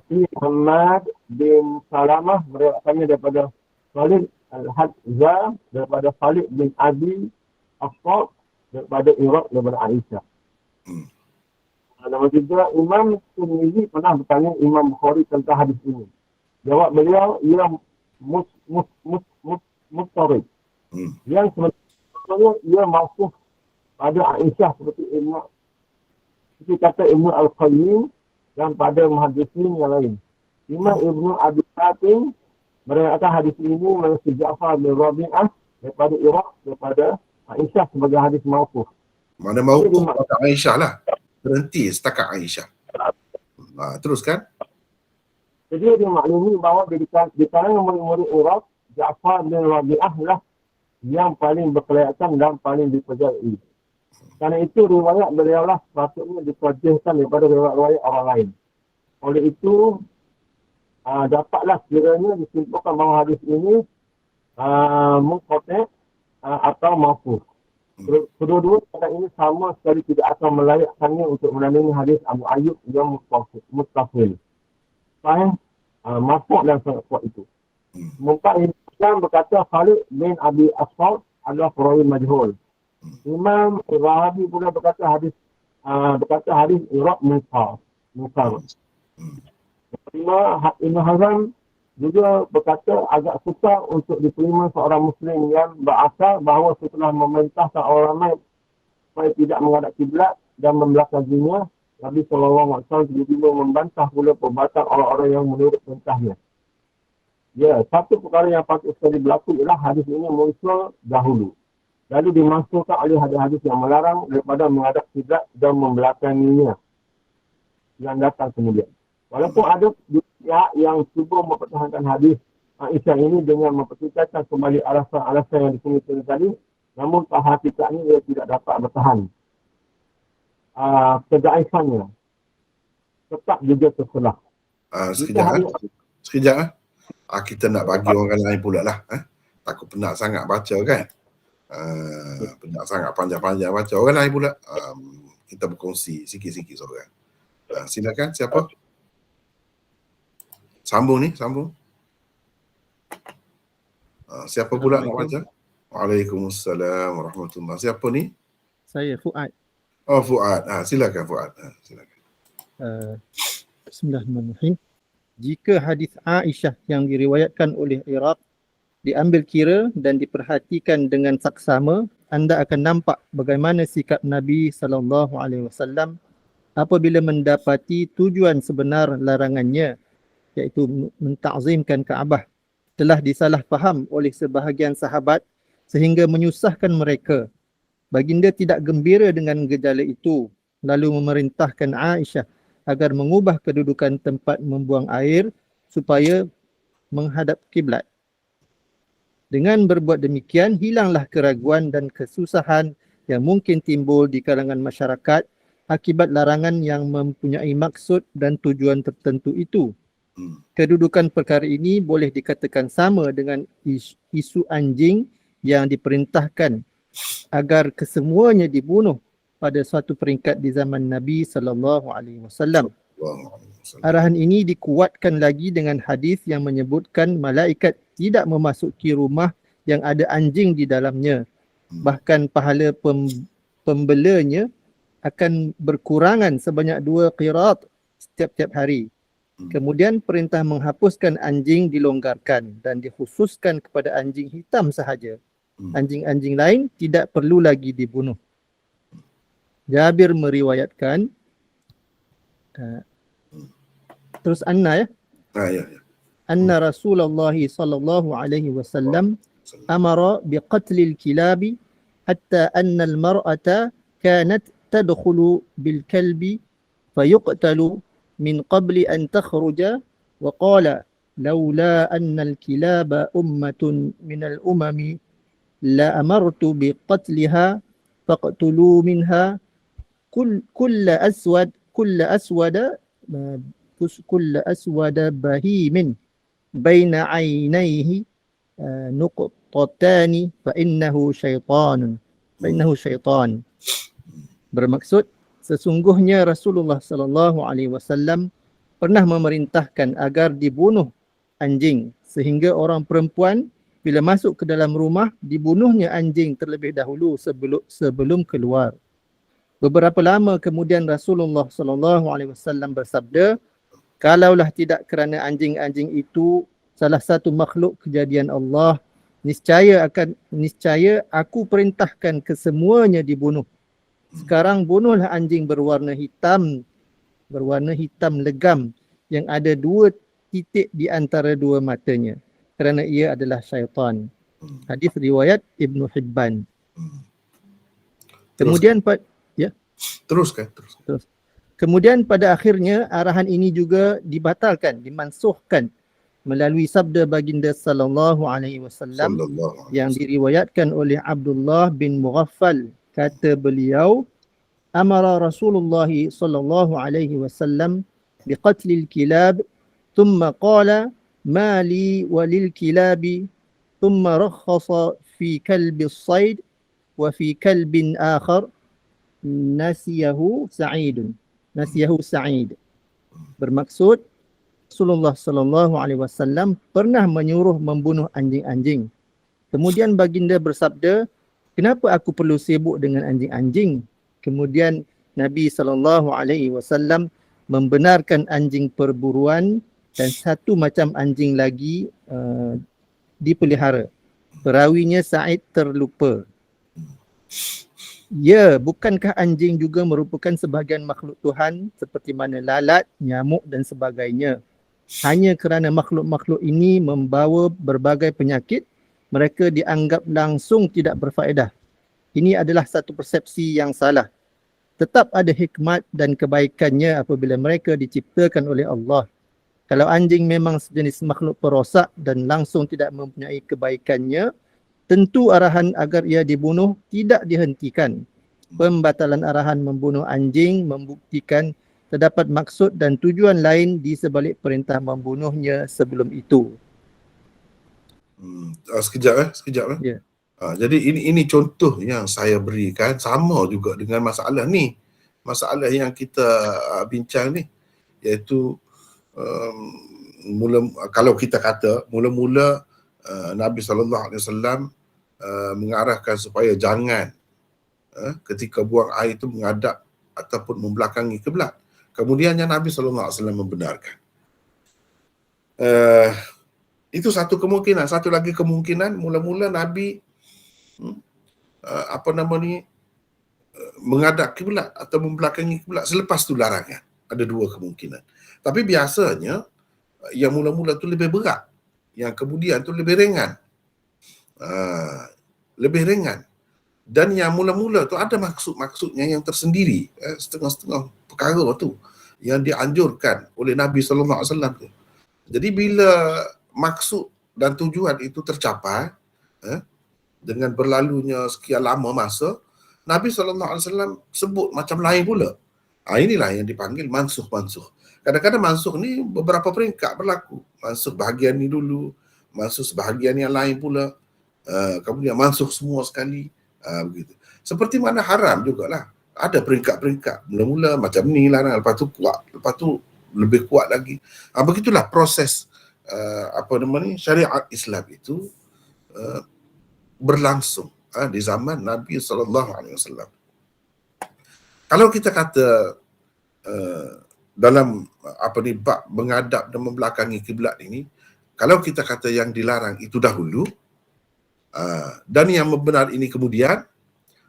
Si Muhammad bin Salamah meriwayatkannya daripada Khalid Al-Hazza daripada Khalid bin Abi As-Sa'd daripada Iraq daripada Aisyah. Nama juga Imam Tirmizi pernah bertanya Imam Bukhari tentang hadis ini. Jawab beliau, ia mustarid. Yang sebenarnya ia mauquf pada Aisyah seperti kata Ibnu Al-Qayyim dan pada muhaddisin yang lain. Imam Ibnu Abi Hatim meriwayatkan hadis ini melalui Ja'far bin Rabi'ah daripada Iraq daripada Aisyah sebagai hadis mauquf. Mana mauquf pada Aisyah lah. Berhenti setakat Aisyah. Teruskan. Jadi dia maklumi bahawa di kalangan murid-murid Iraq, Ja'far bin Rabi'ah lah yang paling berkelayakan dan paling dipercayai. Karena itu riwayat beliau lah sepatutnya diperjahkan daripada riwayat orang lain. Oleh itu, dapatlah kiranya disimpulkan bahawa hadis ini munqati' atau mauquf. Kedua-dua kata ini sama sekali tidak akan melayakkannya untuk menandingi hadis Abu Ayyub yang muttafil. Faham? Marfu' dan sangat kuat itu. Mungkin Islam berkata Khalid bin Abi As-Sa'd adalah perawi majhul. Imam Rahabi pula berkata hadis Iraq munkar. Ibn Hazm juga berkata agak susah untuk diterima seorang Muslim yang berasal bahawa setelah memerintahkan orang ramai supaya tidak menghadap kiblat dan membelakanginya, Nabi SAW tiba-tiba membantah pula perbuatan orang-orang yang menurut perintahnya. Ya, satu perkara yang patut sekali berlaku ialah hadis ini muncul dahulu. Lalu dimasukkan oleh hadis-hadis yang melarang daripada menghadap kiblat dan membelakanginya yang datang kemudian. Walaupun ada pihak yang cuba mempertahankan hadis Aisyah ini dengan mempertikaikan kembali alasan-alasan yang disebutkan tadi, namun pada hakikatnya ia tidak dapat bertahan. Kedaifannya tetap juga terselah. Sekejap. Kita nak bagi orang lain pula lah. Takut penat sangat baca kan. Penat sangat panjang-panjang baca. Orang lain pula. Kita berkongsi sikit-sikit seorang. Silakan, siapa? Sambung. Siapa pula nak baca? Waalaikumsalam warahmatullahi. Siapa ni? Saya Fuad. Oh, Fuad. Silakan Fuad. Silakan. Bismillahirrahmanirrahim. Jika hadis Aisyah yang diriwayatkan oleh Iraq diambil kira dan diperhatikan dengan saksama, anda akan nampak bagaimana sikap Nabi SAW apabila mendapati tujuan sebenar larangannya, iaitu mentakzimkan Kaabah, telah disalah faham oleh sebahagian sahabat sehingga menyusahkan mereka. Baginda tidak gembira dengan gejala itu, lalu memerintahkan Aisyah agar mengubah kedudukan tempat membuang air supaya menghadap kiblat. Dengan berbuat demikian, hilanglah keraguan dan kesusahan yang mungkin timbul di kalangan masyarakat akibat larangan yang mempunyai maksud dan tujuan tertentu itu. Kedudukan perkara ini boleh dikatakan sama dengan isu anjing yang diperintahkan agar kesemuanya dibunuh pada suatu peringkat di zaman Nabi SAW. Arahan ini dikuatkan lagi dengan hadis yang menyebutkan malaikat tidak memasuki rumah yang ada anjing di dalamnya. Bahkan pahala pembelanya akan berkurangan sebanyak 2 qirat setiap-tiap hari. Kemudian perintah menghapuskan anjing dilonggarkan dan dikhususkan kepada anjing hitam sahaja. Anjing-anjing lain tidak perlu lagi dibunuh. Jabir meriwayatkan, terus Anna ya. Ya. Anna Rasulullah sallallahu alaihi wasallam amara biqatlil kilabi hatta anna al-mar'ata kanat tadkhulu bil kalbi fayuqtalu min qabli an takhruja wa qala laula anna al-kilaba ummatun min al-umami la amartu biqatliha faqtulu minha kull aswada bahimin baina aynayhi nuqtatani fa innahu syaitan. Bermaksud sesungguhnya Rasulullah sallallahu alaihi wasallam pernah memerintahkan agar dibunuh anjing sehingga orang perempuan bila masuk ke dalam rumah dibunuhnya anjing terlebih dahulu sebelum keluar. Beberapa lama kemudian Rasulullah sallallahu alaihi wasallam bersabda, kalaulah tidak kerana anjing-anjing itu salah satu makhluk kejadian Allah, niscaya aku perintahkan kesemuanya dibunuh. Sekarang bunuhlah anjing berwarna hitam legam yang ada 2 titik di antara 2 matanya kerana ia adalah syaitan. Hadis riwayat Ibnu Hibban. Kemudian Teruskan. Kemudian pada akhirnya arahan ini juga dibatalkan, dimansuhkan melalui sabda baginda sallallahu alaihi wasallam yang diriwayatkan oleh Abdullah bin Mughaffal. Kata beliau, amara Rasulullah sallallahu alaihi wasallam biqatlil kilab thumma qala ma li walil kilabi thumma rakhasa fi kalbi as-sayd wa fi kalbin akhar nasiyahu Sa'id. Bermaksud Rasulullah sallallahu alaihi wasallam pernah menyuruh membunuh anjing-anjing. Kemudian baginda bersabda, kenapa aku perlu sibuk dengan anjing-anjing? Kemudian Nabi sallallahu alaihi wasallam membenarkan anjing perburuan dan satu macam anjing lagi dipelihara. Perawinya Sa'id terlupa. Ya, bukankah anjing juga merupakan sebahagian makhluk Tuhan seperti mana lalat, nyamuk dan sebagainya? Hanya kerana makhluk-makhluk ini membawa berbagai penyakit, mereka dianggap langsung tidak berfaedah. Ini adalah satu persepsi yang salah. Tetap ada hikmat dan kebaikannya apabila mereka diciptakan oleh Allah. Kalau anjing memang sejenis makhluk perosak dan langsung tidak mempunyai kebaikannya, tentu arahan agar ia dibunuh tidak dihentikan. Pembatalan arahan membunuh anjing membuktikan terdapat maksud dan tujuan lain di sebalik perintah membunuhnya sebelum itu. Sekejap. Ya. Jadi ini contoh yang saya berikan sama juga dengan masalah ni. Masalah yang kita bincang ni, iaitu kalau kita kata mula-mula Nabi SAW mengarahkan supaya jangan ketika buang air itu menghadap ataupun membelakangi kiblat. Kemudiannya Nabi SAW membenarkan. Itu satu kemungkinan. Satu lagi kemungkinan, mula-mula Nabi menghadap kiblat atau membelakangi kiblat, selepas tu larangan. Ada 2 kemungkinan. Tapi biasanya yang mula-mula tu lebih berat, yang kemudian tu lebih ringan. Dan yang mula-mula tu ada maksudnya yang tersendiri, setengah-setengah perkara tu yang dianjurkan oleh Nabi SAW tu. Jadi bila maksud dan tujuan itu tercapai, dengan berlalunya sekian lama masa, Nabi SAW sebut macam lain pula. Inilah yang dipanggil mansuh. Kadang-kadang mansuh ni beberapa peringkat berlaku. Mansuh bahagian ni dulu, mansuh sebahagian yang lain pula, kemudian mansuh semua sekali, begitu. Seperti mana haram jugalah. Ada peringkat-peringkat. Mula-mula macam ni lah, lepas tu kuat, lepas tu lebih kuat lagi. Begitulah proses syariat Islam itu berlangsung di zaman Nabi SAW. Kalau kita kata dalam bab menghadap dan membelakangi kiblat ini, kalau kita kata yang dilarang itu dahulu dan yang benar ini kemudian,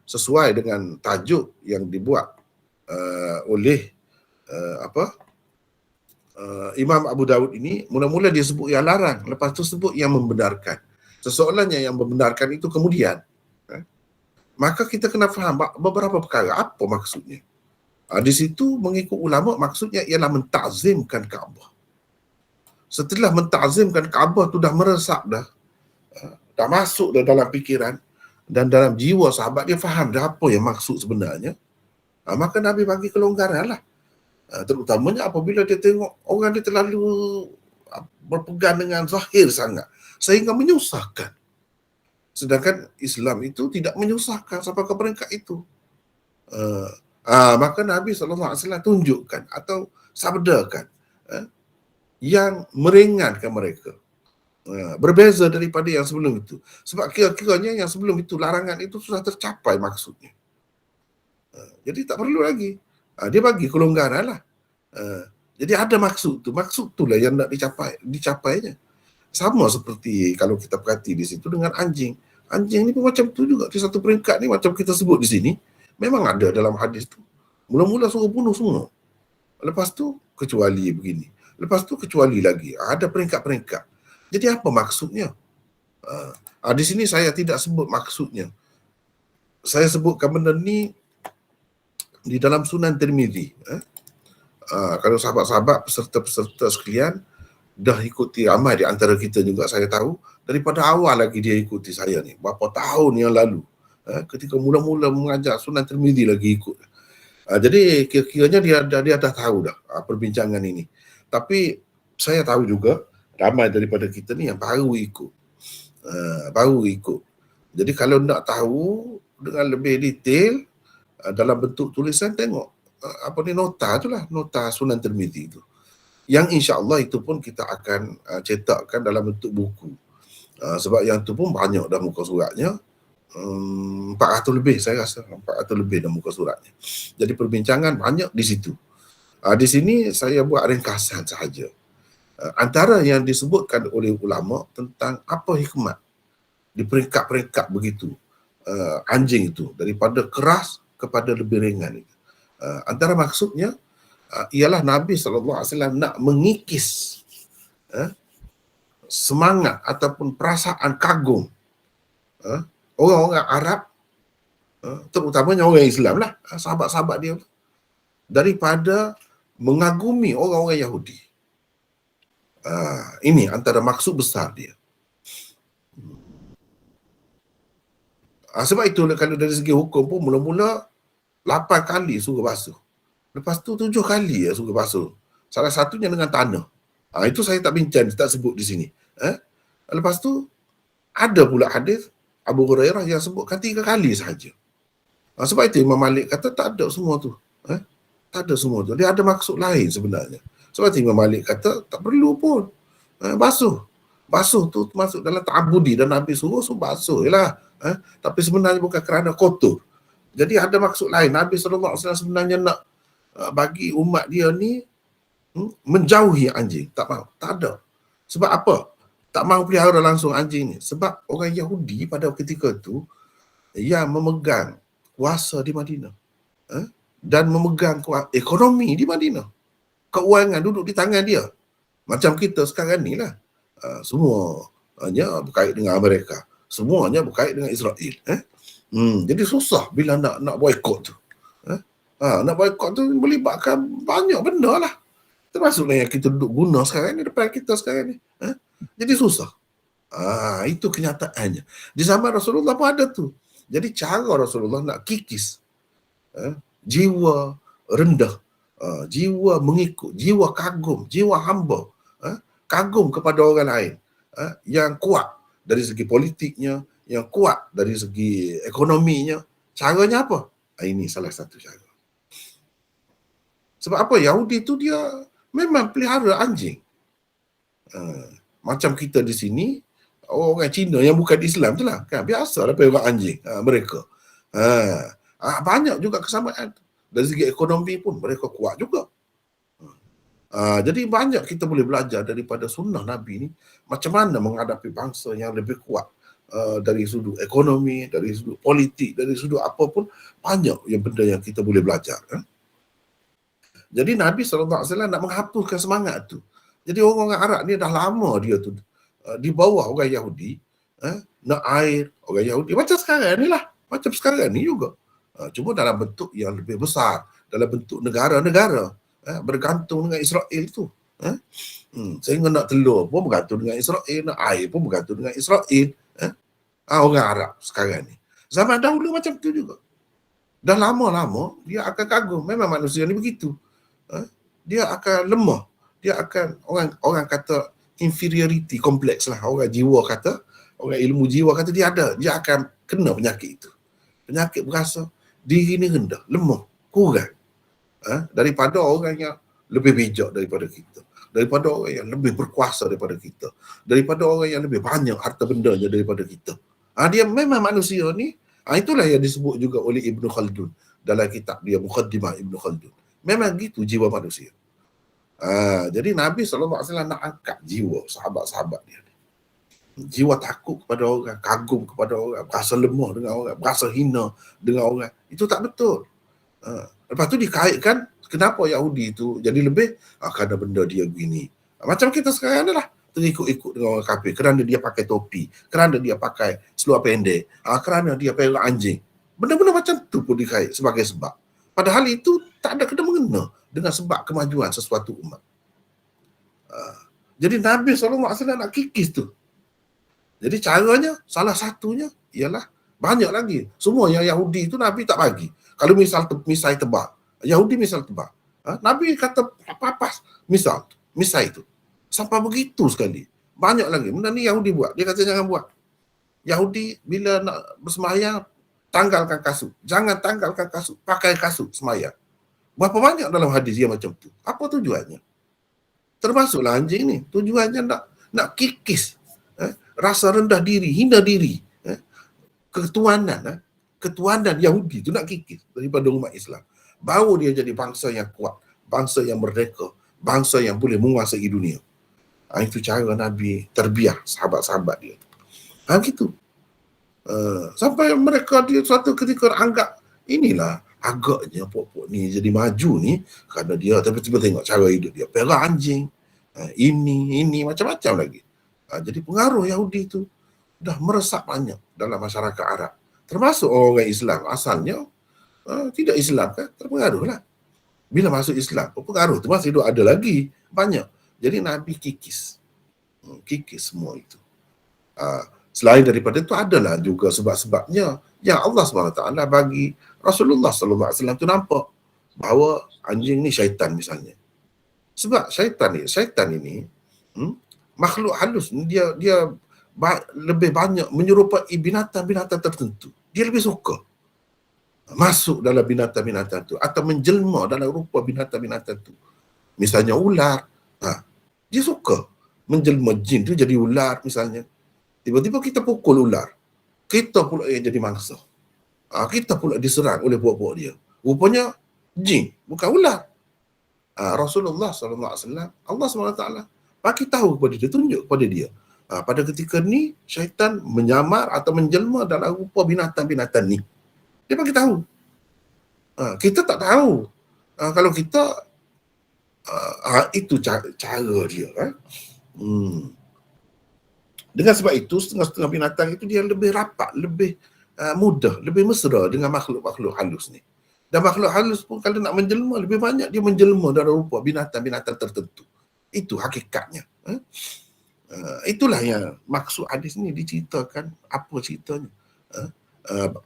sesuai dengan tajuk yang dibuat oleh Imam Abu Dawud ini, mula-mula dia sebut yang larang, lepas tu sebut yang membenarkan. Sesoalannya yang membenarkan itu kemudian. Maka kita kena faham beberapa perkara. Apa maksudnya? Di situ mengikut ulama, maksudnya ialah mentakzimkan Kaabah. Setelah mentakzimkan Kaabah tu dah meresap dah masuk dah dalam fikiran dan dalam jiwa sahabat, dia faham dah apa yang maksud sebenarnya. Maka Nabi bagi kelonggaran lah. Terutamanya apabila dia tengok orang dia terlalu berpegang dengan zahir sangat sehingga menyusahkan. Sedangkan Islam itu tidak menyusahkan sampai ke peringkat itu. Maka Nabi SAW tunjukkan atau sabdakan yang meringankan mereka. Berbeza daripada yang sebelum itu. Sebab kira-kiranya yang sebelum itu, larangan itu sudah tercapai maksudnya. Jadi tak perlu lagi. Dia bagi kelonggaran lah. Jadi ada maksud tu. Maksud tu lah yang nak dicapainya. Sama seperti kalau kita perhati di situ dengan anjing. Anjing ni pun macam tu juga. Di satu peringkat ni macam kita sebut di sini, memang ada dalam hadis tu. Mula-mula suruh bunuh semua. Lepas tu kecuali begini. Lepas tu kecuali lagi. Ada peringkat-peringkat. Jadi apa maksudnya? Di sini saya tidak sebut maksudnya. Saya sebutkan benda ni di dalam Sunan Tirmizi. Kalau sahabat-sahabat, peserta-peserta sekalian dah ikuti, ramai di antara kita juga saya tahu, daripada awal lagi dia ikuti saya ni, berapa tahun yang lalu. Ketika mula-mula mengajar Sunan Tirmizi lagi ikut. Jadi kira-kiranya dia dah tahu dah perbincangan ini. Tapi saya tahu juga ramai daripada kita ni yang baru ikut. Jadi kalau nak tahu dengan lebih detail dalam bentuk tulisan, tengok nota tu lah, nota Sunan Tirmizi itu. Yang insya-Allah itu pun kita akan cetakkan dalam bentuk buku. Sebab yang tu pun banyak dah muka suratnya. 400 lebih saya rasa, 400 lebih dah muka suratnya. Jadi perbincangan banyak di situ. Di sini saya buat ringkasan sahaja. Antara yang disebutkan oleh ulama tentang apa hikmat di peringkat-peringkat begitu anjing itu, daripada keras kepada lebih ringan itu. Antara maksudnya ialah Nabi SAW nak mengikis semangat ataupun perasaan kagum orang-orang Arab, terutamanya orang Islam lah, sahabat-sahabat dia, daripada mengagumi orang-orang Yahudi. Ini antara maksud besar dia. Sebab itu kalau dari segi hukum pun mula-mula 8 kali suruh basuh. Lepas tu 7 kali suruh basuh. Salah satunya dengan tanah. Itu saya tak bincang, tak sebut di sini. Lepas tu ada pula hadis Abu Hurairah yang sebutkan 3 kali sahaja. Sebab itu Imam Malik kata tak ada semua tu. Tak ada semua tu. Dia ada maksud lain sebenarnya. Sebab itu Imam Malik kata tak perlu pun basuh. Basuh tu masuk dalam ta'abudi dan Nabi suruh basuh jelah. Tapi sebenarnya bukan kerana kotor. Jadi ada maksud lain. Nabi SAW sebenarnya nak bagi umat dia ni menjauhi anjing. Tak mahu. Tak ada. Sebab apa? Tak mahu pelihara langsung anjing ni. Sebab orang Yahudi pada ketika itu yang memegang kuasa di Madinah. Dan memegang ekonomi di Madinah. Keuangan duduk di tangan dia. Macam kita sekarang ni lah. Semuanya berkait dengan Amerika. Semuanya berkait dengan Israel. Jadi susah bila nak boykot tu. Nak boykot tu melibatkan banyak benda lah. Termasuklah yang kita duduk guna sekarang ni, depan kita sekarang ni. Jadi susah. Itu kenyataannya. Di zaman Rasulullah pun ada tu. Jadi cara Rasulullah nak kikis jiwa rendah, jiwa mengikut, jiwa kagum, jiwa hamba, kagum kepada orang lain, yang kuat dari segi politiknya, yang kuat dari segi ekonominya. Caranya apa? Ini salah satu cara. Sebab apa? Yahudi tu dia memang pelihara anjing. Macam kita di sini, orang Cina yang bukan Islam tu lah, kan? Biasalah pelihara anjing mereka. Banyak juga kesamaan. Dari segi ekonomi pun mereka kuat juga. Jadi banyak kita boleh belajar daripada sunnah Nabi ni, macam mana menghadapi bangsa yang lebih kuat. Dari sudut ekonomi, dari sudut politik, dari sudut apa pun, banyak yang benda yang kita boleh belajar. Jadi Nabi SAW nak menghapuskan semangat tu. Jadi orang-orang Arab ni dah lama dia tu di bawah orang Yahudi, nak air orang Yahudi. Macam sekarang ni lah. Macam sekarang ni juga. Cuma dalam bentuk yang lebih besar. Dalam bentuk negara-negara. Bergantung dengan Israel tu. Sehingga nak telur pun bergantung dengan Israel. Nak air pun bergantung dengan Israel. Orang Arab sekarang ni. Zaman dahulu macam tu juga. Dah lama-lama dia akan kagum. Memang manusia ni begitu. Dia akan lemah. Dia akan, orang kata inferiority complex lah. Orang jiwa kata, orang ilmu jiwa kata dia ada. Dia akan kena penyakit itu. Penyakit berasa diri ni rendah, lemah, kurang. Daripada orang yang lebih bijak daripada kita. Daripada orang yang lebih berkuasa daripada kita. Daripada orang yang lebih banyak harta bendanya daripada kita. Dia memang manusia ni. Itulah yang disebut juga oleh Ibn Khaldun dalam kitab dia, Muqaddimah Ibn Khaldun. Memang gitu jiwa manusia. Jadi Nabi SAW nak angkat jiwa sahabat-sahabat dia. Jiwa takut kepada orang, kagum kepada orang, berasa lemah dengan orang, berasa hina dengan orang. Itu tak betul. Lepas tu dikaitkan kenapa Yahudi itu jadi lebih, kerana benda dia begini. Macam kita sekarang ni lah, terikut-ikut dengan orang kafir kerana dia pakai topi, kerana dia pakai seluar pendek, kerana dia pelihara anjing. Benda-benda macam tu pun dikait sebagai sebab. Padahal itu tak ada kena-mengena dengan sebab kemajuan sesuatu umat. Jadi Nabi SAW nak kikis tu. Jadi caranya, salah satunya ialah banyak lagi. Semua yang Yahudi itu Nabi tak bagi. Kalau misal tebal, Yahudi misal tebal, Nabi kata papas misal itu. Sampai begitu sekali. Banyak lagi. Benda ni Yahudi buat. Dia kata jangan buat. Yahudi bila nak bersembahyang, tanggalkan kasut. Jangan tanggalkan kasut. Pakai kasut sembahyang. Berapa banyak dalam hadis dia macam tu? Apa tujuannya? Termasuklah anjing ni. Tujuannya nak kikis. Rasa rendah diri, hina diri. Ketuanan Yahudi tu nak kikis daripada umat Islam. Baru dia jadi bangsa yang kuat. Bangsa yang merdeka. Bangsa yang boleh menguasai dunia. Itu cara Nabi terbiah sahabat-sahabat dia. Gitu. Sampai mereka dia suatu ketika anggap inilah agaknya pokok ni jadi maju ni kerana dia tiba-tiba tengok cara hidup dia. Pelihara anjing. Ini macam-macam lagi. Jadi pengaruh Yahudi tu dah meresap banyak dalam masyarakat Arab. Termasuk orang Islam asalnya tidak Islam kan, terpengaruh lah. Bila masuk Islam, pengaruh tu masih ada lagi banyak. Jadi Nabi kikis semua itu. Selain daripada itu adalah juga sebab-sebabnya yang Allah SWT bagi Rasulullah SAW tu nampak bahawa anjing ni syaitan misalnya. Sebab syaitan ini makhluk halus ni dia lebih banyak menyerupai binatang-binatang tertentu. Dia lebih suka masuk dalam binatang-binatang tu atau menjelma dalam rupa binatang-binatang tu. Misalnya ular, dia suka menjelma jin tu jadi ular misalnya. Tiba-tiba kita pukul ular, kita pula yang jadi mangsa. Kita pula diserang oleh buak-buak dia. Rupanya jin, bukan ular. Rasulullah SAW, Allah SWT bagi tahu kepada dia, tunjuk kepada dia. Pada ketika ni, syaitan menyamar atau menjelma dalam rupa binatang-binatang ni. Dia bagi tahu. Kita tak tahu. Kalau kita, itu cara dia. Dengan sebab itu, setengah-setengah binatang itu dia lebih rapat, lebih mudah, lebih mesra dengan makhluk-makhluk halus ni. Dan makhluk halus pun kalau nak menjelma, lebih banyak dia menjelma dalam rupa binatang-binatang tertentu. Itu hakikatnya. Itulah yang maksud hadis ni, diceritakan apa ceritanya.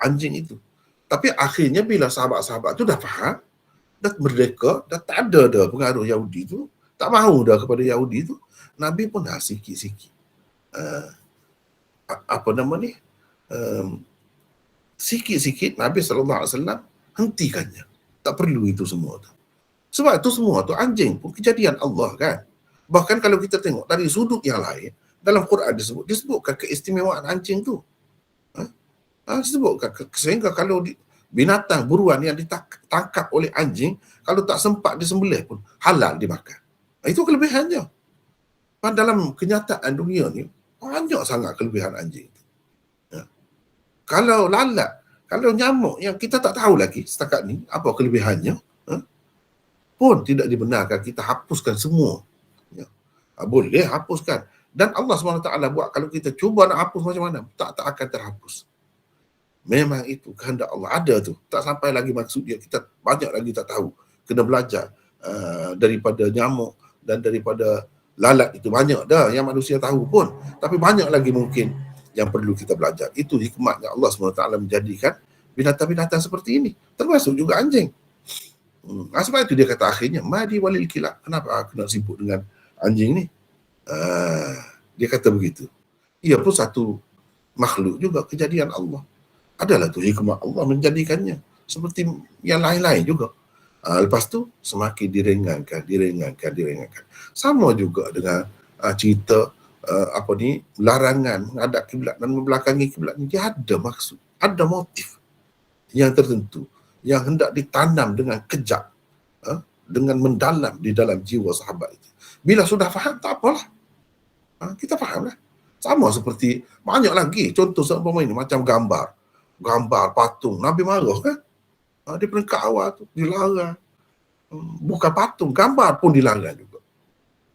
Anjing itu. Tapi akhirnya bila sahabat-sahabat tu dah faham, dah merdeka, dah tak ada dah pengaruh Yahudi tu, tak mahu dah kepada Yahudi tu, Nabi pun dah sikit-sikit sikit-sikit Nabi SAW hentikannya. Tak perlu itu semua tu. Sebab itu semua tu anjing pun kejadian Allah kan. Bahkan kalau kita tengok dari sudut yang lain, dalam Quran disebutkan keistimewaan anjing tu. Disebutkan sehingga kalau binatang buruan yang ditangkap oleh anjing, kalau tak sempat disembelih pun halal dimakan. Itu kelebihannya. Dalam kenyataan dunia ni banyak sangat kelebihan anjing. Kalau lalat, kalau nyamuk yang kita tak tahu lagi setakat ni apa kelebihannya, pun tidak dibenarkan kita hapuskan semua. Boleh hapuskan. Dan Allah SWT buat kalau kita cuba nak hapus macam mana, tak akan terhapus. Memang itu kehendak Allah. Ada tu. Tak sampai lagi maksud dia. Kita banyak lagi tak tahu. Kena belajar daripada nyamuk dan daripada lalat itu. Banyak dah yang manusia tahu pun. Tapi banyak lagi mungkin yang perlu kita belajar. Itu hikmatnya Allah SWT menjadikan binatang-binatang seperti ini. Termasuk juga anjing. Sebab itu dia kata akhirnya, madi walil kilab. Kenapa aku nak sibuk dengan anjing ni? Dia kata begitu. Ia pun satu makhluk juga, kejadian Allah. Adalah tu hikmah Allah menjadikannya. Seperti yang lain-lain juga. Lepas tu semakin diringankan. Sama juga dengan cerita larangan menghadap kiblat dan membelakangi kiblat ni. Dia ada maksud, ada motif yang tertentu yang hendak ditanam dengan kejap, dengan mendalam di dalam jiwa sahabat itu. Bila sudah faham, tak apalah. Kita faham lah. Sama seperti banyak lagi contoh seumpama ini, macam gambar patung. Nabi marah kan? Di peringkat awal tu dilarang. Bukan patung, gambar pun dilarang juga.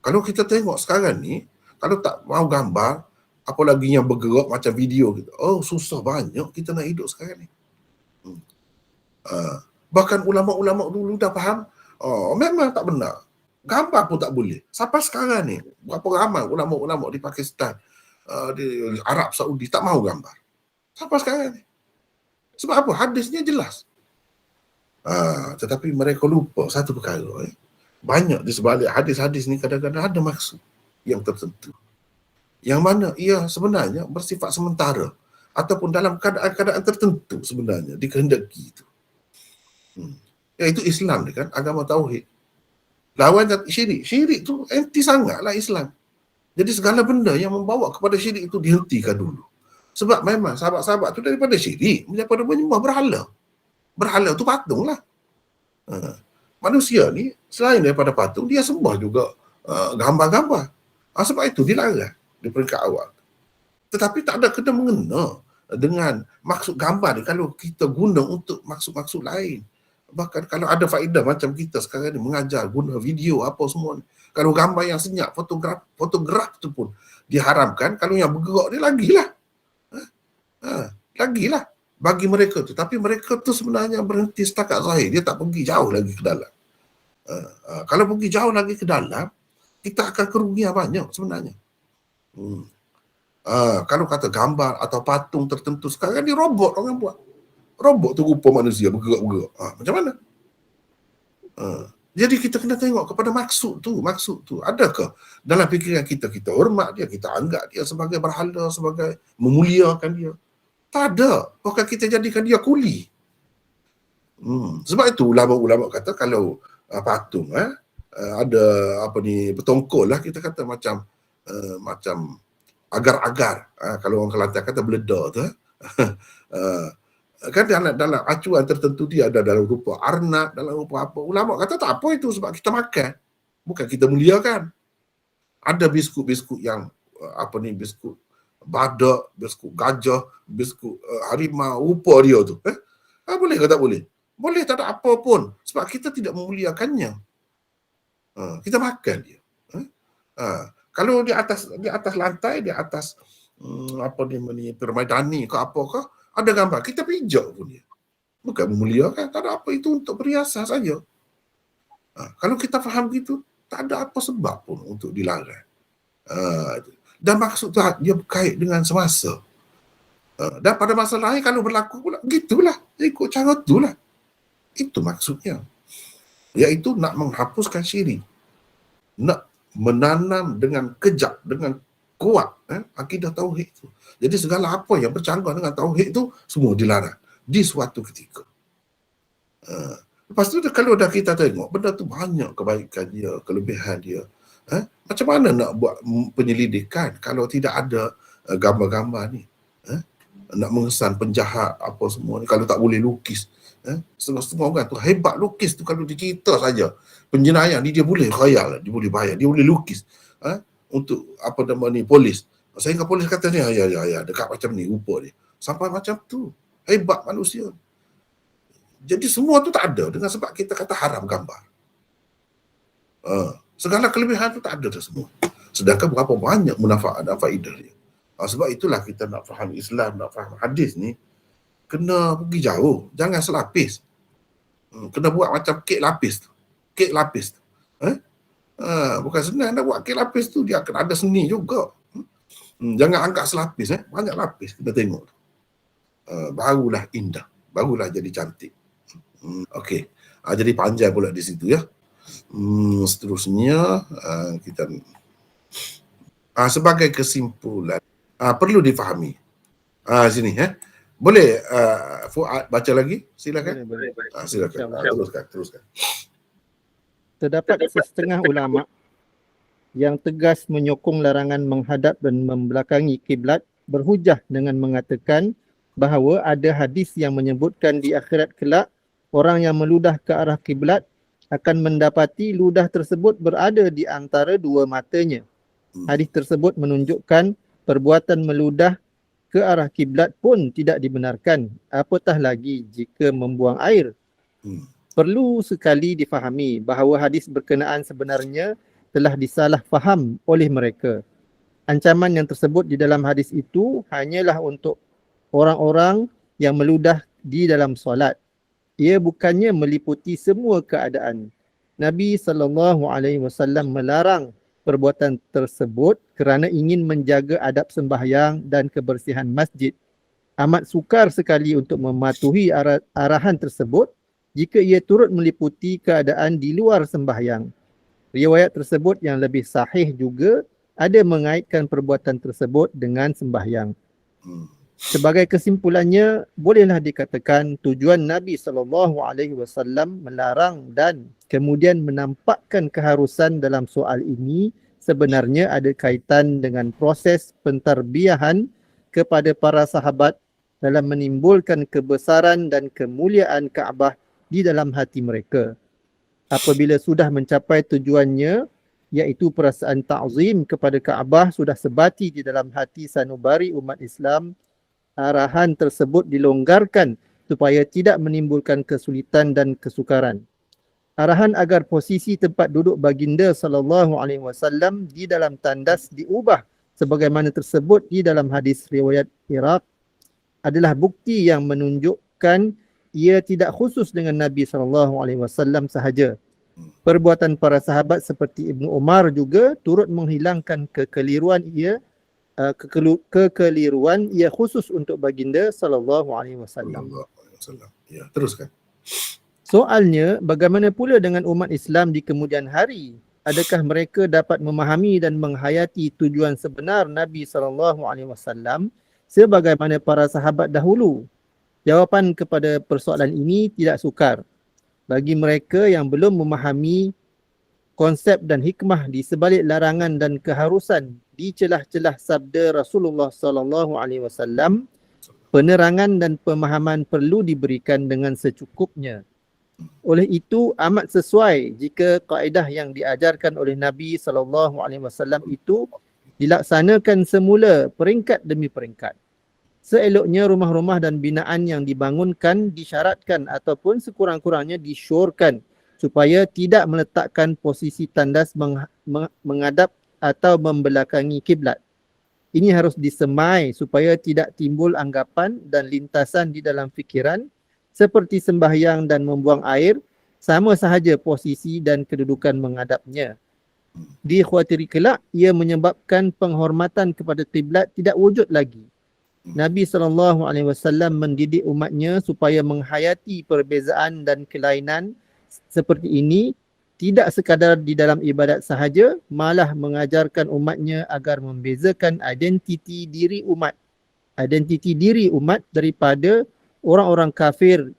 Kalau kita tengok sekarang ni, kalau tak mau gambar, apalagi yang bergerak macam video gitu. Oh, susah banyak kita nak hidup sekarang ni. Bahkan ulama-ulama dulu dah faham, memang tak benar. Gambar pun tak boleh. Sampai sekarang ni, berapa ramai ulama-ulama di Pakistan, di Arab Saudi tak mahu gambar. Sampai sekarang ni. Sebab apa? Hadisnya jelas. Tetapi mereka lupa satu perkara. Banyak di sebalik hadis-hadis ni kadang-kadang ada maksud yang tertentu. Yang mana ia sebenarnya bersifat sementara. Ataupun dalam keadaan-keadaan tertentu sebenarnya dikehendaki itu. Iaitu Islam ni kan, agama tauhid. Lawan syirik. Syirik tu anti sangatlah Islam. Jadi segala benda yang membawa kepada syirik itu dihentikan dulu. Sebab memang sahabat-sahabat tu daripada syirik, daripada menyembah berhala. Berhala tu patung lah. Manusia ni selain daripada patung, dia sembah juga gambar-gambar. Sebab itu dilarang di peringkat awal. Tetapi tak ada kena mengena dengan maksud gambar ni kalau kita guna untuk maksud-maksud lain. Bahkan kalau ada faedah macam kita sekarang ni mengajar guna video apa semua ni. Kalau gambar yang senyap, fotograf tu pun diharamkan. Kalau yang bergerak ni lagilah. Lagilah bagi mereka tu. Tapi mereka tu sebenarnya berhenti setakat zahir. Dia tak pergi jauh lagi ke dalam. Kalau pergi jauh lagi ke dalam, kita akan kerugian banyak sebenarnya. Kalau kata gambar atau patung tertentu, sekarang ni robot orang buat. Robot tu rupa manusia bergerak-gerak. Macam mana? Jadi kita kena tengok kepada maksud tu. Adakah dalam fikiran kita hormat dia, kita anggap dia sebagai berhala, sebagai memuliakan dia? Tak ada. Bahkan kita jadikan dia kuli. Sebab itu ulama-ulama kata kalau patung ada bertongkol lah, kita kata macam agar-agar. Kalau orang Kelantan kata beledar tu. Kan dalam acuan tertentu dia ada dalam rupa arnab, dalam rupa apa. Ulama kata tak apa itu sebab kita makan. Bukan kita muliakan. Ada biskut-biskut yang biskut badak, biskut gajah, biskut harimau, rupa dia tu. Boleh ke tak boleh? Boleh, tak ada apa pun. Sebab kita tidak memuliakannya. Kita makan dia. Kalau di atas lantai, di atas permaidani ke apakah, ada gambar, kita pijak pun dia. bukan memuliakan, tak ada apa, itu untuk berhiasan saja. Kalau kita faham gitu, tak ada apa sebab pun untuk dilarang. Dan maksud tu dia berkait dengan semasa. Dan pada masa lain kalau berlaku pula, gitulah, ikut cara tu lah. Itu maksudnya. Iaitu nak menghapuskan syirik. Nak menanam dengan kejap, dengan kuat akidah tauhid tu. Jadi segala apa yang bercanggah dengan tauhid tu semua dilarang di suatu ketika. Lepas tu kalau dah kita tengok benda tu banyak kebaikan dia, kelebihan dia. Macam mana nak buat penyelidikan kalau tidak ada gambar-gambar ni? Nak mengesan penjahat apa semua ni, kalau tak boleh lukis. Setengah-setengah orang tu hebat lukis tu, kalau dicerita saja penjenayah ni dia boleh khayal, dia boleh bayar, dia boleh lukis. Untuk apa nama ni, polis. Sehingga polis kata ni, ya, dekat macam ni rupa dia. Sampai macam tu. Hebat manusia. Jadi semua tu tak ada dengan sebab kita kata haram gambar. Segala kelebihan tu tak ada dah semua. Sedangkan berapa banyak manfaat dan faedah dia. Sebab itulah kita nak faham Islam, nak faham hadis ni, kena pergi jauh. Jangan selapis. Kena buat macam kek lapis tu. Kek lapis tu. Bukan senang nak buat kek lapis tu, dia akan ada seni juga. Jangan angkat selapis, banyak lapis kita tengok. Barulah indah, barulah jadi cantik. Okey, jadi panjang pula di situ ya. Seterusnya kita sebagai kesimpulan perlu difahami. Sini boleh Fuad baca lagi? Silakan. Boleh. Silakan. Teruskan. Terdapat setengah ulama yang tegas menyokong larangan menghadap dan membelakangi kiblat berhujah dengan mengatakan bahawa ada hadis yang menyebutkan di akhirat kelak orang yang meludah ke arah kiblat akan mendapati ludah tersebut berada di antara dua matanya. Hadis tersebut menunjukkan perbuatan meludah ke arah kiblat pun tidak dibenarkan, apatah lagi jika membuang air. Perlu sekali difahami bahawa hadis berkenaan sebenarnya telah disalah faham oleh mereka. Ancaman yang tersebut di dalam hadis itu hanyalah untuk orang-orang yang meludah di dalam solat. Ia bukannya meliputi semua keadaan. Nabi SAW melarang perbuatan tersebut kerana ingin menjaga adab sembahyang dan kebersihan masjid. Amat sukar sekali untuk mematuhi arahan tersebut jika ia turut meliputi keadaan di luar sembahyang. Riwayat tersebut yang lebih sahih juga ada mengaitkan perbuatan tersebut dengan sembahyang. Sebagai kesimpulannya, bolehlah dikatakan tujuan Nabi SAW melarang dan kemudian menampakkan keharusan dalam soal ini sebenarnya ada kaitan dengan proses pentarbiyahan kepada para sahabat dalam menimbulkan kebesaran dan kemuliaan Kaabah di dalam hati mereka. Apabila sudah mencapai tujuannya, iaitu perasaan ta'zim kepada Kaabah sudah sebati di dalam hati sanubari umat Islam, arahan tersebut dilonggarkan supaya tidak menimbulkan kesulitan dan kesukaran. Arahan agar posisi tempat duduk baginda SAW di dalam tandas diubah sebagaimana tersebut di dalam hadis riwayat Iraq adalah bukti yang menunjukkan ia tidak khusus dengan Nabi SAW sahaja. Perbuatan para sahabat seperti Ibnu Umar juga turut menghilangkan kekeliruan ia khusus untuk baginda SAW. Ya, teruskan. Soalnya, bagaimana pula dengan umat Islam di kemudian hari? Adakah mereka dapat memahami dan menghayati tujuan sebenar Nabi SAW sebagaimana para sahabat dahulu? Jawapan kepada persoalan ini tidak sukar. Bagi mereka yang belum memahami konsep dan hikmah di sebalik larangan dan keharusan di celah-celah sabda Rasulullah SAW, penerangan dan pemahaman perlu diberikan dengan secukupnya. Oleh itu amat sesuai jika kaedah yang diajarkan oleh Nabi SAW itu dilaksanakan semula peringkat demi peringkat. Seeloknya rumah-rumah dan binaan yang dibangunkan disyaratkan ataupun sekurang-kurangnya disyorkan supaya tidak meletakkan posisi tandas menghadap atau membelakangi kiblat. Ini harus disemai supaya tidak timbul anggapan dan lintasan di dalam fikiran seperti sembahyang dan membuang air, sama sahaja posisi dan kedudukan menghadapnya. Dikhawatiri kelak ia menyebabkan penghormatan kepada kiblat tidak wujud lagi. Nabi SAW mendidik umatnya supaya menghayati perbezaan dan kelainan seperti ini tidak sekadar di dalam ibadat sahaja, malah mengajarkan umatnya agar membezakan identiti diri umat daripada orang-orang kafir,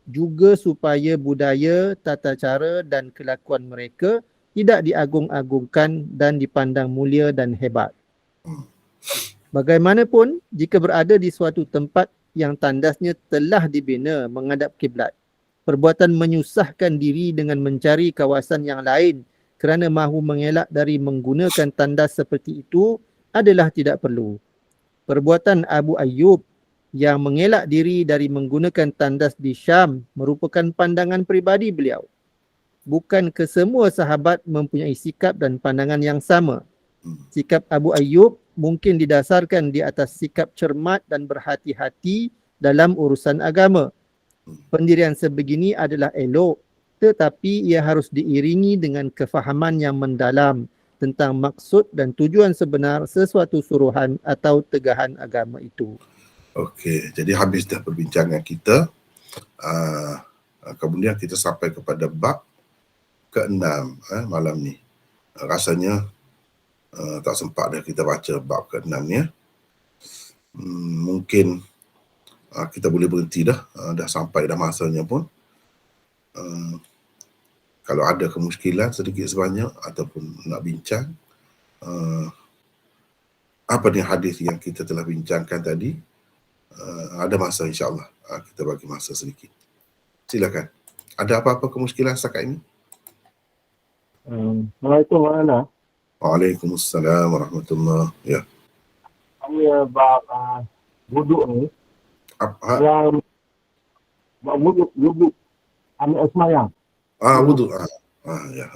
juga supaya budaya, tata cara dan kelakuan mereka tidak diagung-agungkan dan dipandang mulia dan hebat. Bagaimanapun, jika berada di suatu tempat yang tandasnya telah dibina menghadap kiblat, perbuatan menyusahkan diri dengan mencari kawasan yang lain kerana mahu mengelak dari menggunakan tandas seperti itu adalah tidak perlu. Perbuatan Abu Ayyub yang mengelak diri dari menggunakan tandas di Syam merupakan pandangan peribadi beliau. Bukan kesemua sahabat mempunyai sikap dan pandangan yang sama. Sikap Abu Ayyub mungkin didasarkan di atas sikap cermat dan berhati-hati dalam urusan agama. Pendirian sebegini adalah elok, tetapi ia harus diiringi dengan kefahaman yang mendalam tentang maksud dan tujuan sebenar sesuatu suruhan atau tegahan agama itu. Okey, jadi habis dah perbincangan kita. Kemudian kita sampai kepada bab ke-6 malam ni. Rasanya tak sempat dah kita baca bab ke-6 ni. Mungkin kita boleh berhenti dah. Dah sampai dah masanya pun. Kalau ada kemuskilan sedikit sebanyak ataupun nak bincang apa ni hadis yang kita telah bincangkan tadi, ada masa insya-Allah kita bagi masa sedikit. Silakan. Ada apa-apa kemuskilan setakat ini? Assalamualaikum warahmatullahi. Waalaikumsalam warahmatullahi. Ya. Saya bab wuduk ni. Yang bab wuduk ambil semayang. Wuduk. Ya.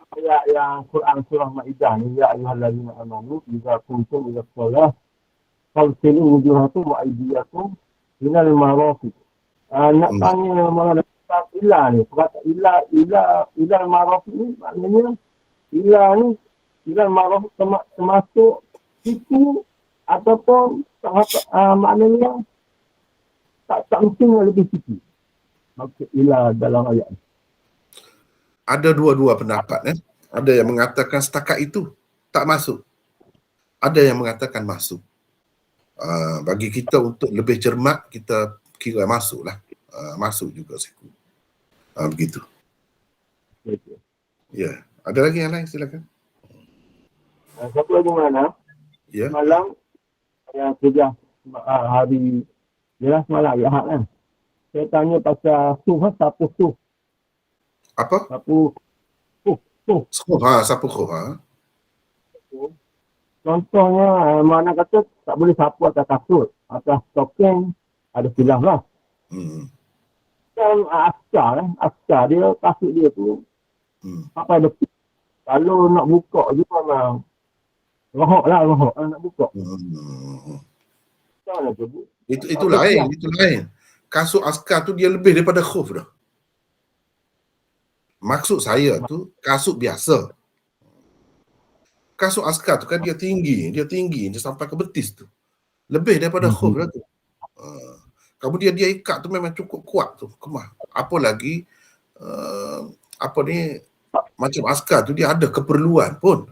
Ayat yang Quran surah Maidah ni, ya ayyuhallazina amanu idza kuntum ila shalah fagsilu wujuhakum wa aydiyakum minal marafiq. Nak tanya mengenai ilah ni, perkataan ilah marafiq ni maknanya ilah ni marafiq termasuk situ ataupun maknanya tak mesti lebih situ. Maksud ilah dalam ayat ni. Ada dua-dua pendapat. Ada yang mengatakan setakat itu tak masuk. Ada yang mengatakan masuk. Bagi kita untuk lebih cermat, kita kira masuklah. Masuk juga siku. Begitu. Ya. Ada lagi yang lain? Silakan. Satu lagi mana? Ya. Malam yang kerja hari jelas malam hari Ahad kan. Saya tanya pasal sapu suh. Apa? Sapu suh. Sapu khuh. Contohnya mana kata tak boleh sapu atas kasut, atas tokeng, ada khilaf lah. Dan askar dia, kasut dia tu apa ada. Kalau nak buka je memang rohok nak buka. Itu lain. Kasut askar tu dia lebih daripada khuf dah. Maksud saya tu kasut biasa. Kasut askar tu kan dia tinggi dia sampai ke betis tu. Lebih daripada khuf dah tu. Kemudian dia ikat tu memang cukup kuat tu, kemah. Apa lagi macam askar tu dia ada keperluan pun.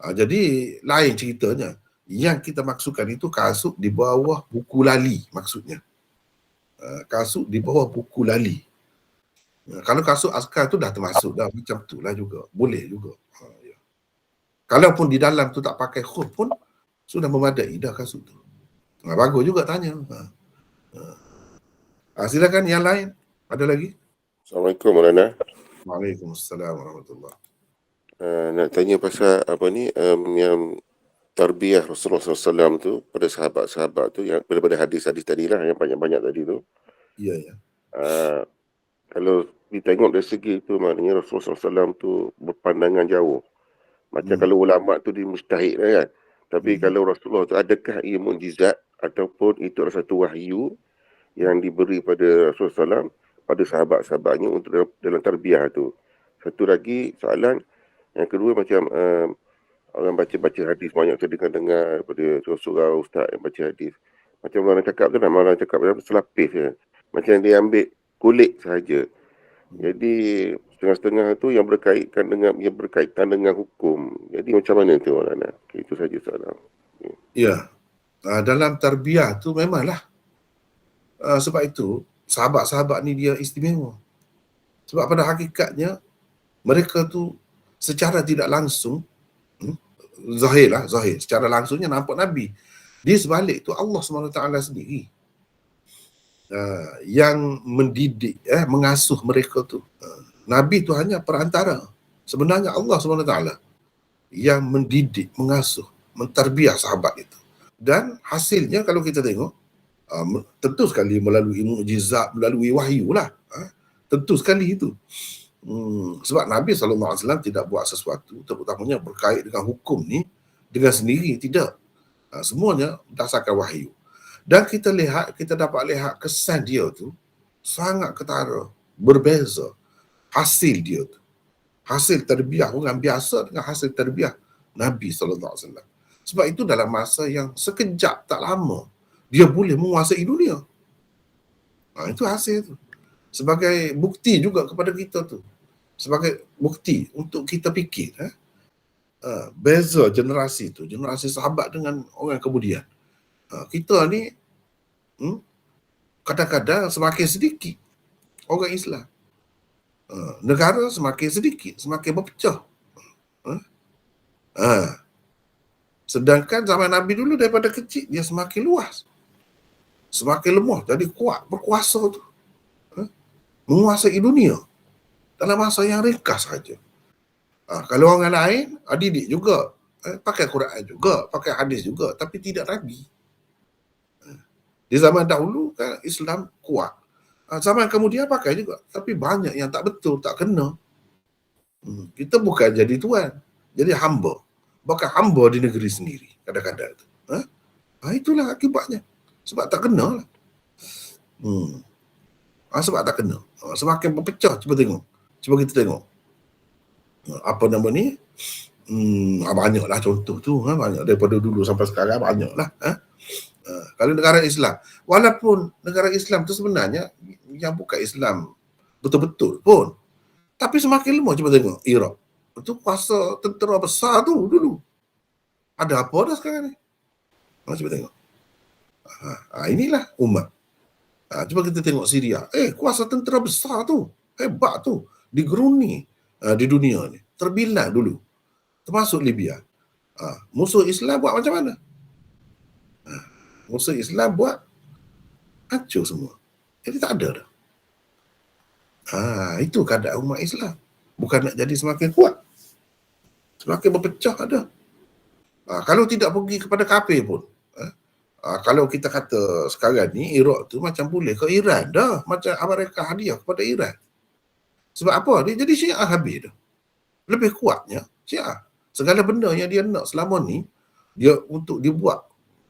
Jadi lain ceritanya. Yang kita maksudkan itu kasut di bawah buku lali maksudnya. Kasut di bawah buku lali. Kalau kasut askar tu dah termasuk dah macam tu lah juga. Boleh juga. Ya. Kalaupun di dalam tu tak pakai khuf pun sudah memadai dah kasut tu. Bagus juga tanya. Silakan yang lain. Ada lagi? Assalamualaikum Maulana. Waalaikumsalam warahmatullahi. Nak tanya pasal yang tarbiyah Rasulullah SAW tu pada sahabat-sahabat tu, yang daripada hadis-hadis tadi lah, yang banyak-banyak tadi tu. Ya. Kalau ditengok dari segi tu, maknanya Rasulullah SAW tu berpandangan jauh. Macam kalau ulama tu dia mustahid lah kan. Tapi kalau Rasulullah tu, adakah ia mukjizat ataupun itu adalah satu wahyu yang diberi pada Rasulullah SAW pada sahabat-sahabatnya untuk dalam tarbiyah tu. Satu lagi soalan yang kedua, macam orang baca hadis banyak tu dengar pada surau ustaz yang baca hadis. Macam orang cakap tu, nama orang cakap macam selapis je. Macam dia ambil kulit sahaja. Jadi setengah-setengah tu yang berkaitan dengan hukum. Jadi macam mana tu orang nak? Okay, itu saja soalan. Ya. Dalam tarbiyah tu memanglah. Sebab itu sahabat-sahabat ni dia istimewa. Sebab pada hakikatnya mereka tu secara tidak langsung, zahir, secara langsungnya nampak Nabi. Di sebalik tu Allah SWT sendiri yang mendidik, mengasuh mereka tu. Nabi tu hanya perantara. Sebenarnya Allah SWT yang mendidik, mengasuh, mentarbiah sahabat itu. Dan hasilnya kalau kita tengok, tentu sekali melalui mukjizat, melalui wahyu lah. Tentu sekali itu. Sebab Nabi SAW tidak buat sesuatu terutamanya berkait dengan hukum ni dengan sendiri, tidak. Semuanya berdasarkan wahyu. Dan kita dapat lihat kesan dia tu sangat ketara, berbeza hasil dia tu. Hasil terbiah orang biasa dengan hasil terbiah Nabi SAW. Sebab itu dalam masa yang sekejap tak lama dia boleh menguasai dunia. Itu hasil tu. Sebagai bukti juga kepada kita tu. Sebagai bukti untuk kita fikir. Beza generasi tu. Generasi sahabat dengan orang kemudian. Kita ni kadang-kadang semakin sedikit orang Islam. Negara semakin sedikit, semakin berpecah. Sedangkan zaman Nabi dulu daripada kecil dia semakin luas. Semakin lemah, jadi kuat, berkuasa tu. Menguasai dunia dalam masa yang ringkas saja. Kalau orang lain, didik juga, pakai Quran juga, pakai hadis juga, tapi tidak Nabi. Di zaman dahulu kan Islam kuat. Zaman kemudian pakai juga, tapi banyak yang tak betul, tak kena. Kita bukan jadi tuan, jadi hamba. Bahkan hamba di negeri sendiri kadang-kadang tu. Itulah akibatnya. Sebab tak kena lah. Sebab tak kena. Semakin berpecah, cuba kita tengok. Apa nama ni? Banyaklah contoh tu. Banyak daripada dulu sampai sekarang, banyaklah. Kalau negara Islam, walaupun negara Islam tu sebenarnya yang bukan Islam betul-betul pun, tapi semakin lemah. Cuba tengok Iraq. Itu kuasa tentera besar tu dulu. Ada apa dah sekarang ni? Cuba tengok. Inilah umat. Cuba kita tengok Syria. Kuasa tentera besar tu. Hebat tu. Digeruni di dunia ni. Terbilang dulu. Termasuk Libya. Musuh Islam buat macam mana? Musuh Islam buat hancur semua. Jadi tak ada dah. Itu keadaan umat Islam. Bukan nak jadi semakin kuat. Semakin berpecah ada. Kalau tidak pergi kepada kafir pun. Kalau kita kata sekarang ni Iraq tu macam boleh ke Iran dah. Macam Amerika hadiah kepada Iran. Sebab apa? Dia jadi Syiah habis dah. Lebih kuatnya Syiah. Segala benda yang dia nak selama ni, dia untuk dibuat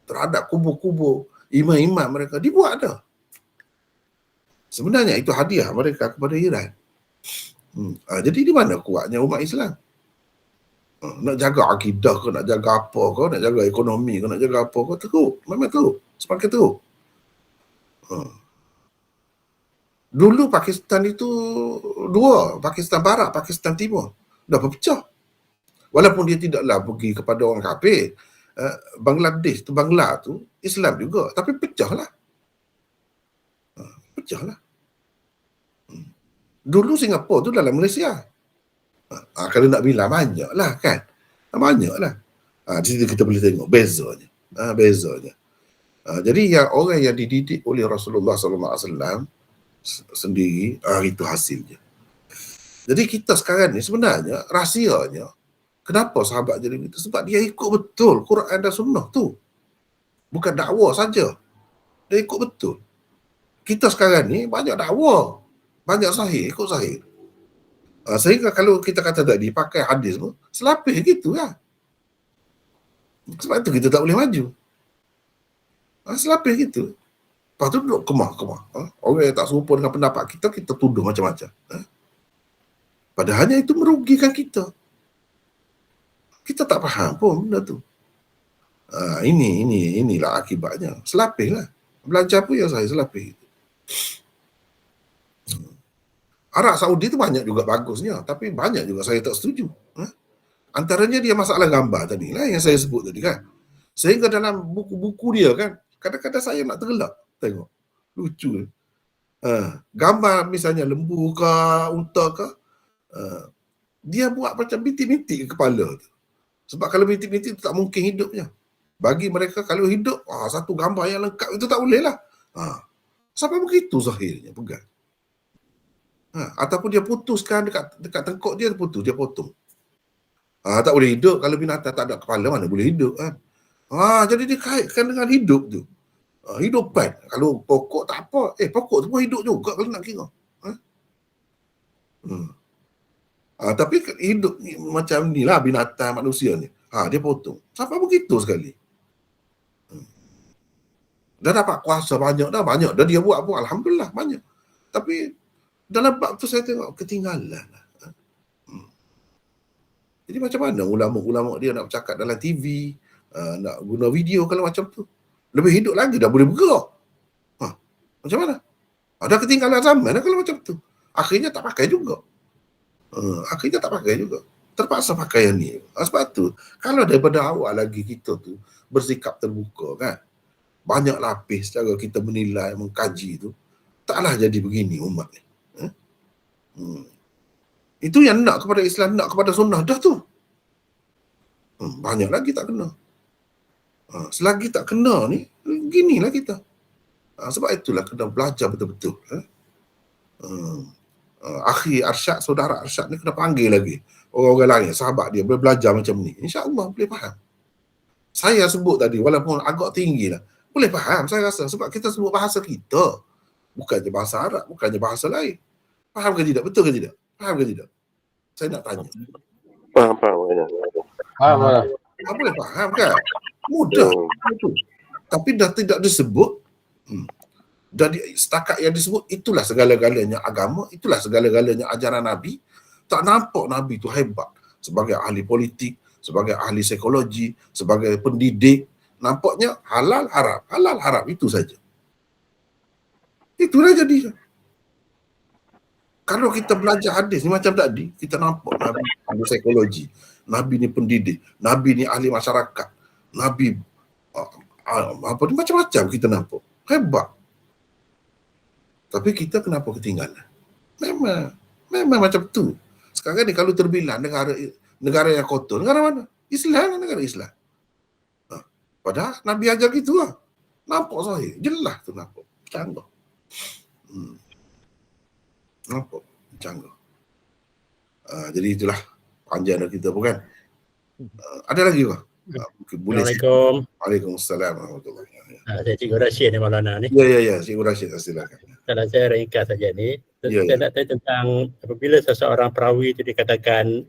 terhadap kubur-kubur imam-imam mereka, dibuat dah. Sebenarnya itu hadiah mereka kepada Iran. Jadi di mana kuatnya umat Islam? Nak jaga akidah ke, nak jaga apa ke, nak jaga ekonomi ke, nak jaga apa ke, teruk. Memang teruk. Semakin teruk. Dulu Pakistan itu dua. Pakistan Barat, Pakistan Timur. Dah berpecah. Walaupun dia tidaklah pergi kepada orang kafir. Bangladesh tu, Bangla tu Islam juga. Tapi pecahlah. Pecahlah. Dulu Singapura tu dalam Malaysia. Kalau nak bilang banyaklah kan. Banyaklah. Di situ kita boleh tengok bezanya. Bezanya. Jadi yang orang yang dididik oleh Rasulullah SAW sendiri, itu hasilnya. Jadi kita sekarang ni sebenarnya rahsianya kenapa sahabat jadi begitu? Sebab dia ikut betul Quran dan Sunnah tu. Bukan dakwah saja. Dia ikut betul. Kita sekarang ni banyak dakwah. Banyak sahih, ikut sahih. Sehingga kalau kita kata tadi pakai hadis pun selapis gitu lah. Sebab itu kita tak boleh maju. Selapis gitu. Lepas tu duduk kemah. Orang yang tak serupa dengan pendapat kita, kita tuduh macam-macam. Padahalnya itu merugikan kita. Kita tak faham pun benda tu. Inilah akibatnya. Selapis lah. Belajar pun yang saya selapis. Arab Saudi tu banyak juga bagusnya, tapi banyak juga saya tak setuju. Antaranya dia masalah gambar tadi lah yang saya sebut tadi kan. Sehingga dalam buku-buku dia kan, kadang-kadang saya nak tergelak tengok. Lucu. Gambar misalnya lembu ke, unta ke, dia buat macam bintik-bintik kepala tu. Sebab kalau bintik-bintik tu tak mungkin hidupnya. Bagi mereka kalau hidup, satu gambar yang lengkap itu tak boleh lah. Sampai begitu zahirnya pegang. Ataupun dia putuskan dekat tengkok dia putus, dia potong. Tak boleh hidup kalau binatang tak ada kepala, mana boleh hidup kan. Jadi dia kaitkan dengan hidup tu. Hidupan. Kalau pokok tak apa, pokok tu pun hidup juga kalau nak kira. Tapi hidup ni, macam ni lah binatang manusia ni. Dia potong. Sampai begitu sekali. Dah dapat kuasa banyak dah. Dia buat pun alhamdulillah banyak. Tapi dalam bab tu saya tengok ketinggalan. Jadi macam mana ulama-ulama dia nak bercakap dalam TV, nak guna video kalau macam tu. Lebih hidup lagi, dah boleh bergerak. Macam mana? Ada ketinggalan zaman kalau macam tu. Akhirnya tak pakai juga. Terpaksa pakai yang ni. Sebab tu, kalau daripada awal lagi kita tu bersikap terbuka kan, banyak lapis cara kita menilai, mengkaji tu, taklah jadi begini umat ni. Itu yang nak kepada Islam, nak kepada sunnah dah tu. Banyak lagi tak kena. Selagi tak kena ni, ginilah kita. Sebab itulah kena belajar betul-betul. Akhi Arsyad, saudara Arsyad ni kena panggil lagi. Orang-orang lain, sahabat dia boleh belajar macam ni. InsyaAllah boleh faham. Saya sebut tadi, walaupun agak tinggi lah, boleh faham saya rasa. Sebab kita sebut bahasa kita. Bukannya bahasa Arab, bukannya bahasa lain. Faham ke tidak? Betul ke tidak? Faham ke tidak? Saya nak tanya. Faham. Boleh faham kan? Mudah. Tapi dah tidak disebut. Dan setakat yang disebut, itulah segala-galanya agama, itulah segala-galanya ajaran Nabi. Tak nampak Nabi tu hebat sebagai ahli politik, sebagai ahli psikologi, sebagai pendidik. Nampaknya halal haram, itu saja. Itulah jadi. Kalau kita belajar hadis ni macam tadi, kita nampak Nabi ahli psikologi, Nabi ni pendidik, Nabi ni ahli masyarakat, Nabi macam-macam kita nampak. Hebat. Tapi kita kenapa ketinggalan? Memang macam tu. Sekarang ni kalau terbilang negara yang kotor, negara mana? Islam, negara Islam. Padahal Nabi ajar gitu lah. Nampak sahih. Jelas tu nampak. Canggah. Nampak? Canggah. Jadi itulah panjang kita pun kan. Ada lagi ke? Assalamualaikum. Waalaikumsalam warahmatullahi wabarakatuh. Saya Cikgu Rashid ni Maulana ni. Ya, Cikgu Rashid, silakan. Kalau saya ringkas saja ni, saya nak tanya tentang apabila seseorang perawi itu dikatakan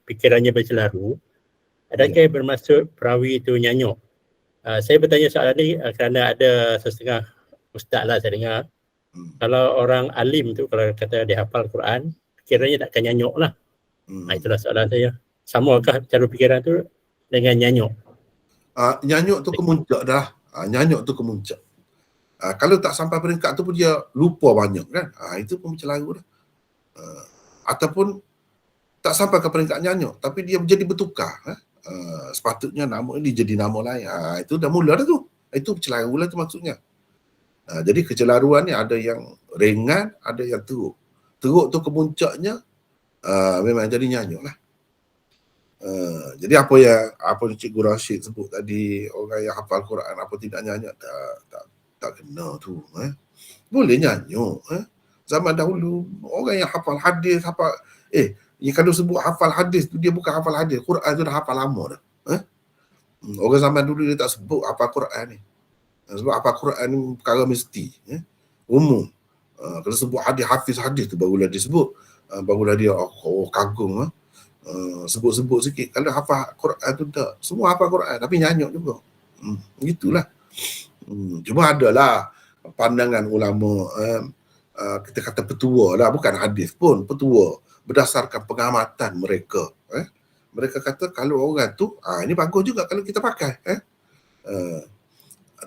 fikirannya berselaru, adakah bermaksud perawi itu nyanyuk? Saya bertanya soalan ni kerana ada setengah ustaz lah saya dengar, kalau orang alim tu kalau kata dia hafal Quran, fikirannya takkan nyanyuk lah. Itulah soalan saya. Samakah cara fikiran tu dengan nyanyuk? Nyanyuk tu kemuncak dah. Nyanyuk tu kemuncak. Kalau tak sampai peringkat tu pun dia lupa banyak kan. Itu pun bercelaru dah. Ataupun tak sampai ke peringkat nyanyuk tapi dia menjadi bertukar. Sepatutnya nama ini jadi nama lain. Itu dah mula dah tu. Itu bercelaru lah tu maksudnya. Jadi kecelaruan ni ada yang ringan, ada yang teruk. Teruk tu kemuncaknya memang jadi nyanyuk lah. Jadi apa yang Cikgu Rashid sebut tadi, orang yang hafal Quran apa tidak nyanyi, tak kena tu. Boleh nyanyi. Zaman dahulu orang yang hafal hadis, kalau sebut hafal hadis tu dia bukan hafal hadis, Quran tu dah hafal lama dah. Orang zaman dulu dia tak sebut hafal Quran ni. Sebab hafal Quran ni perkara mesti, umum. Kalau sebut hadis, hafiz hadis tu barulah disebut, barulah dia kagum. Sebut-sebut sikit. Kalau hafal Quran tu tak. Semua hafal Quran tapi nyanyuk juga. Begitulah. Cuma adalah pandangan ulama, kita kata petua lah, bukan hadis pun, petua berdasarkan pengamatan mereka. Mereka kata kalau orang tu, ini bagus juga kalau kita pakai.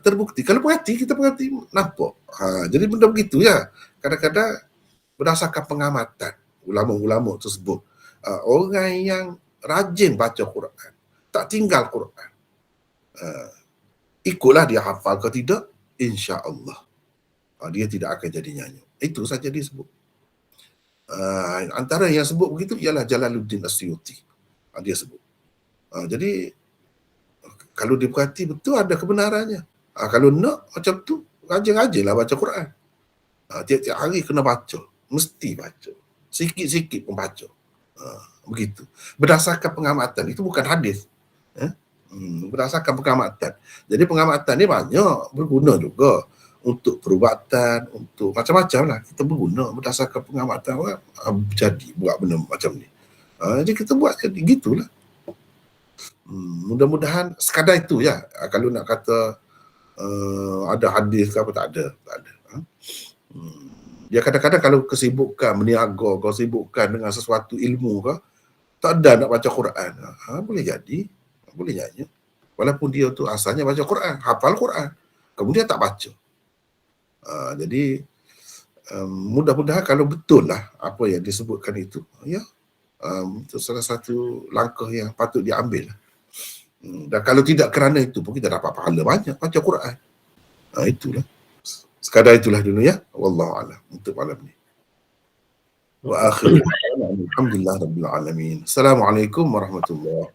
Terbukti, kalau perhati, kita perhati, nampak. Jadi benda begitu ya. Kadang-kadang berdasarkan pengamatan ulama-ulama tersebut. Orang yang rajin baca Quran, tak tinggal Quran, ikutlah dia hafal ke tidak, insya-Allah dia tidak akan jadi nyanyi. Itu saja disebut. Antara yang sebut begitu ialah Jalaluddin Asyuti. Dia sebut. Jadi kalau diperhati betul ada kebenarannya. Kalau nak macam tu, rajin-rajinlah baca Quran. Tiap-tiap hari kena baca, mesti baca. Sikit-sikit pun baca. Begitu. Berdasarkan pengamatan, itu bukan hadis. Berdasarkan pengamatan. Jadi pengamatan ni banyak berguna juga untuk perubatan, untuk macam-macam lah. Kita berguna berdasarkan pengamatan orang jadi buat benda macam ni. Jadi kita buat jadi gitulah. Mudah-mudahan sekadar itu ya. Kalau nak kata ada hadis ke apa, tak ada. Dia kadang-kadang kalau kesibukan meniaga, kau sibukkan dengan sesuatu ilmu ke, tak ada nak baca Quran. Boleh jadi, boleh nyanyi. Walaupun dia tu asalnya baca Quran, hafal Quran, kemudian tak baca. Jadi mudah-mudahan kalau betul lah apa yang disebutkan itu, ya, itu salah satu langkah yang patut diambil. Dan kalau tidak kerana itu pun kita dapat pahala banyak baca Quran. Itulah. Sekadar itulah dulu ya. Wallahu a'lam untuk malam ni. Wa akhiru alhamdulillah rabbil alamin. Assalamualaikum warahmatullahi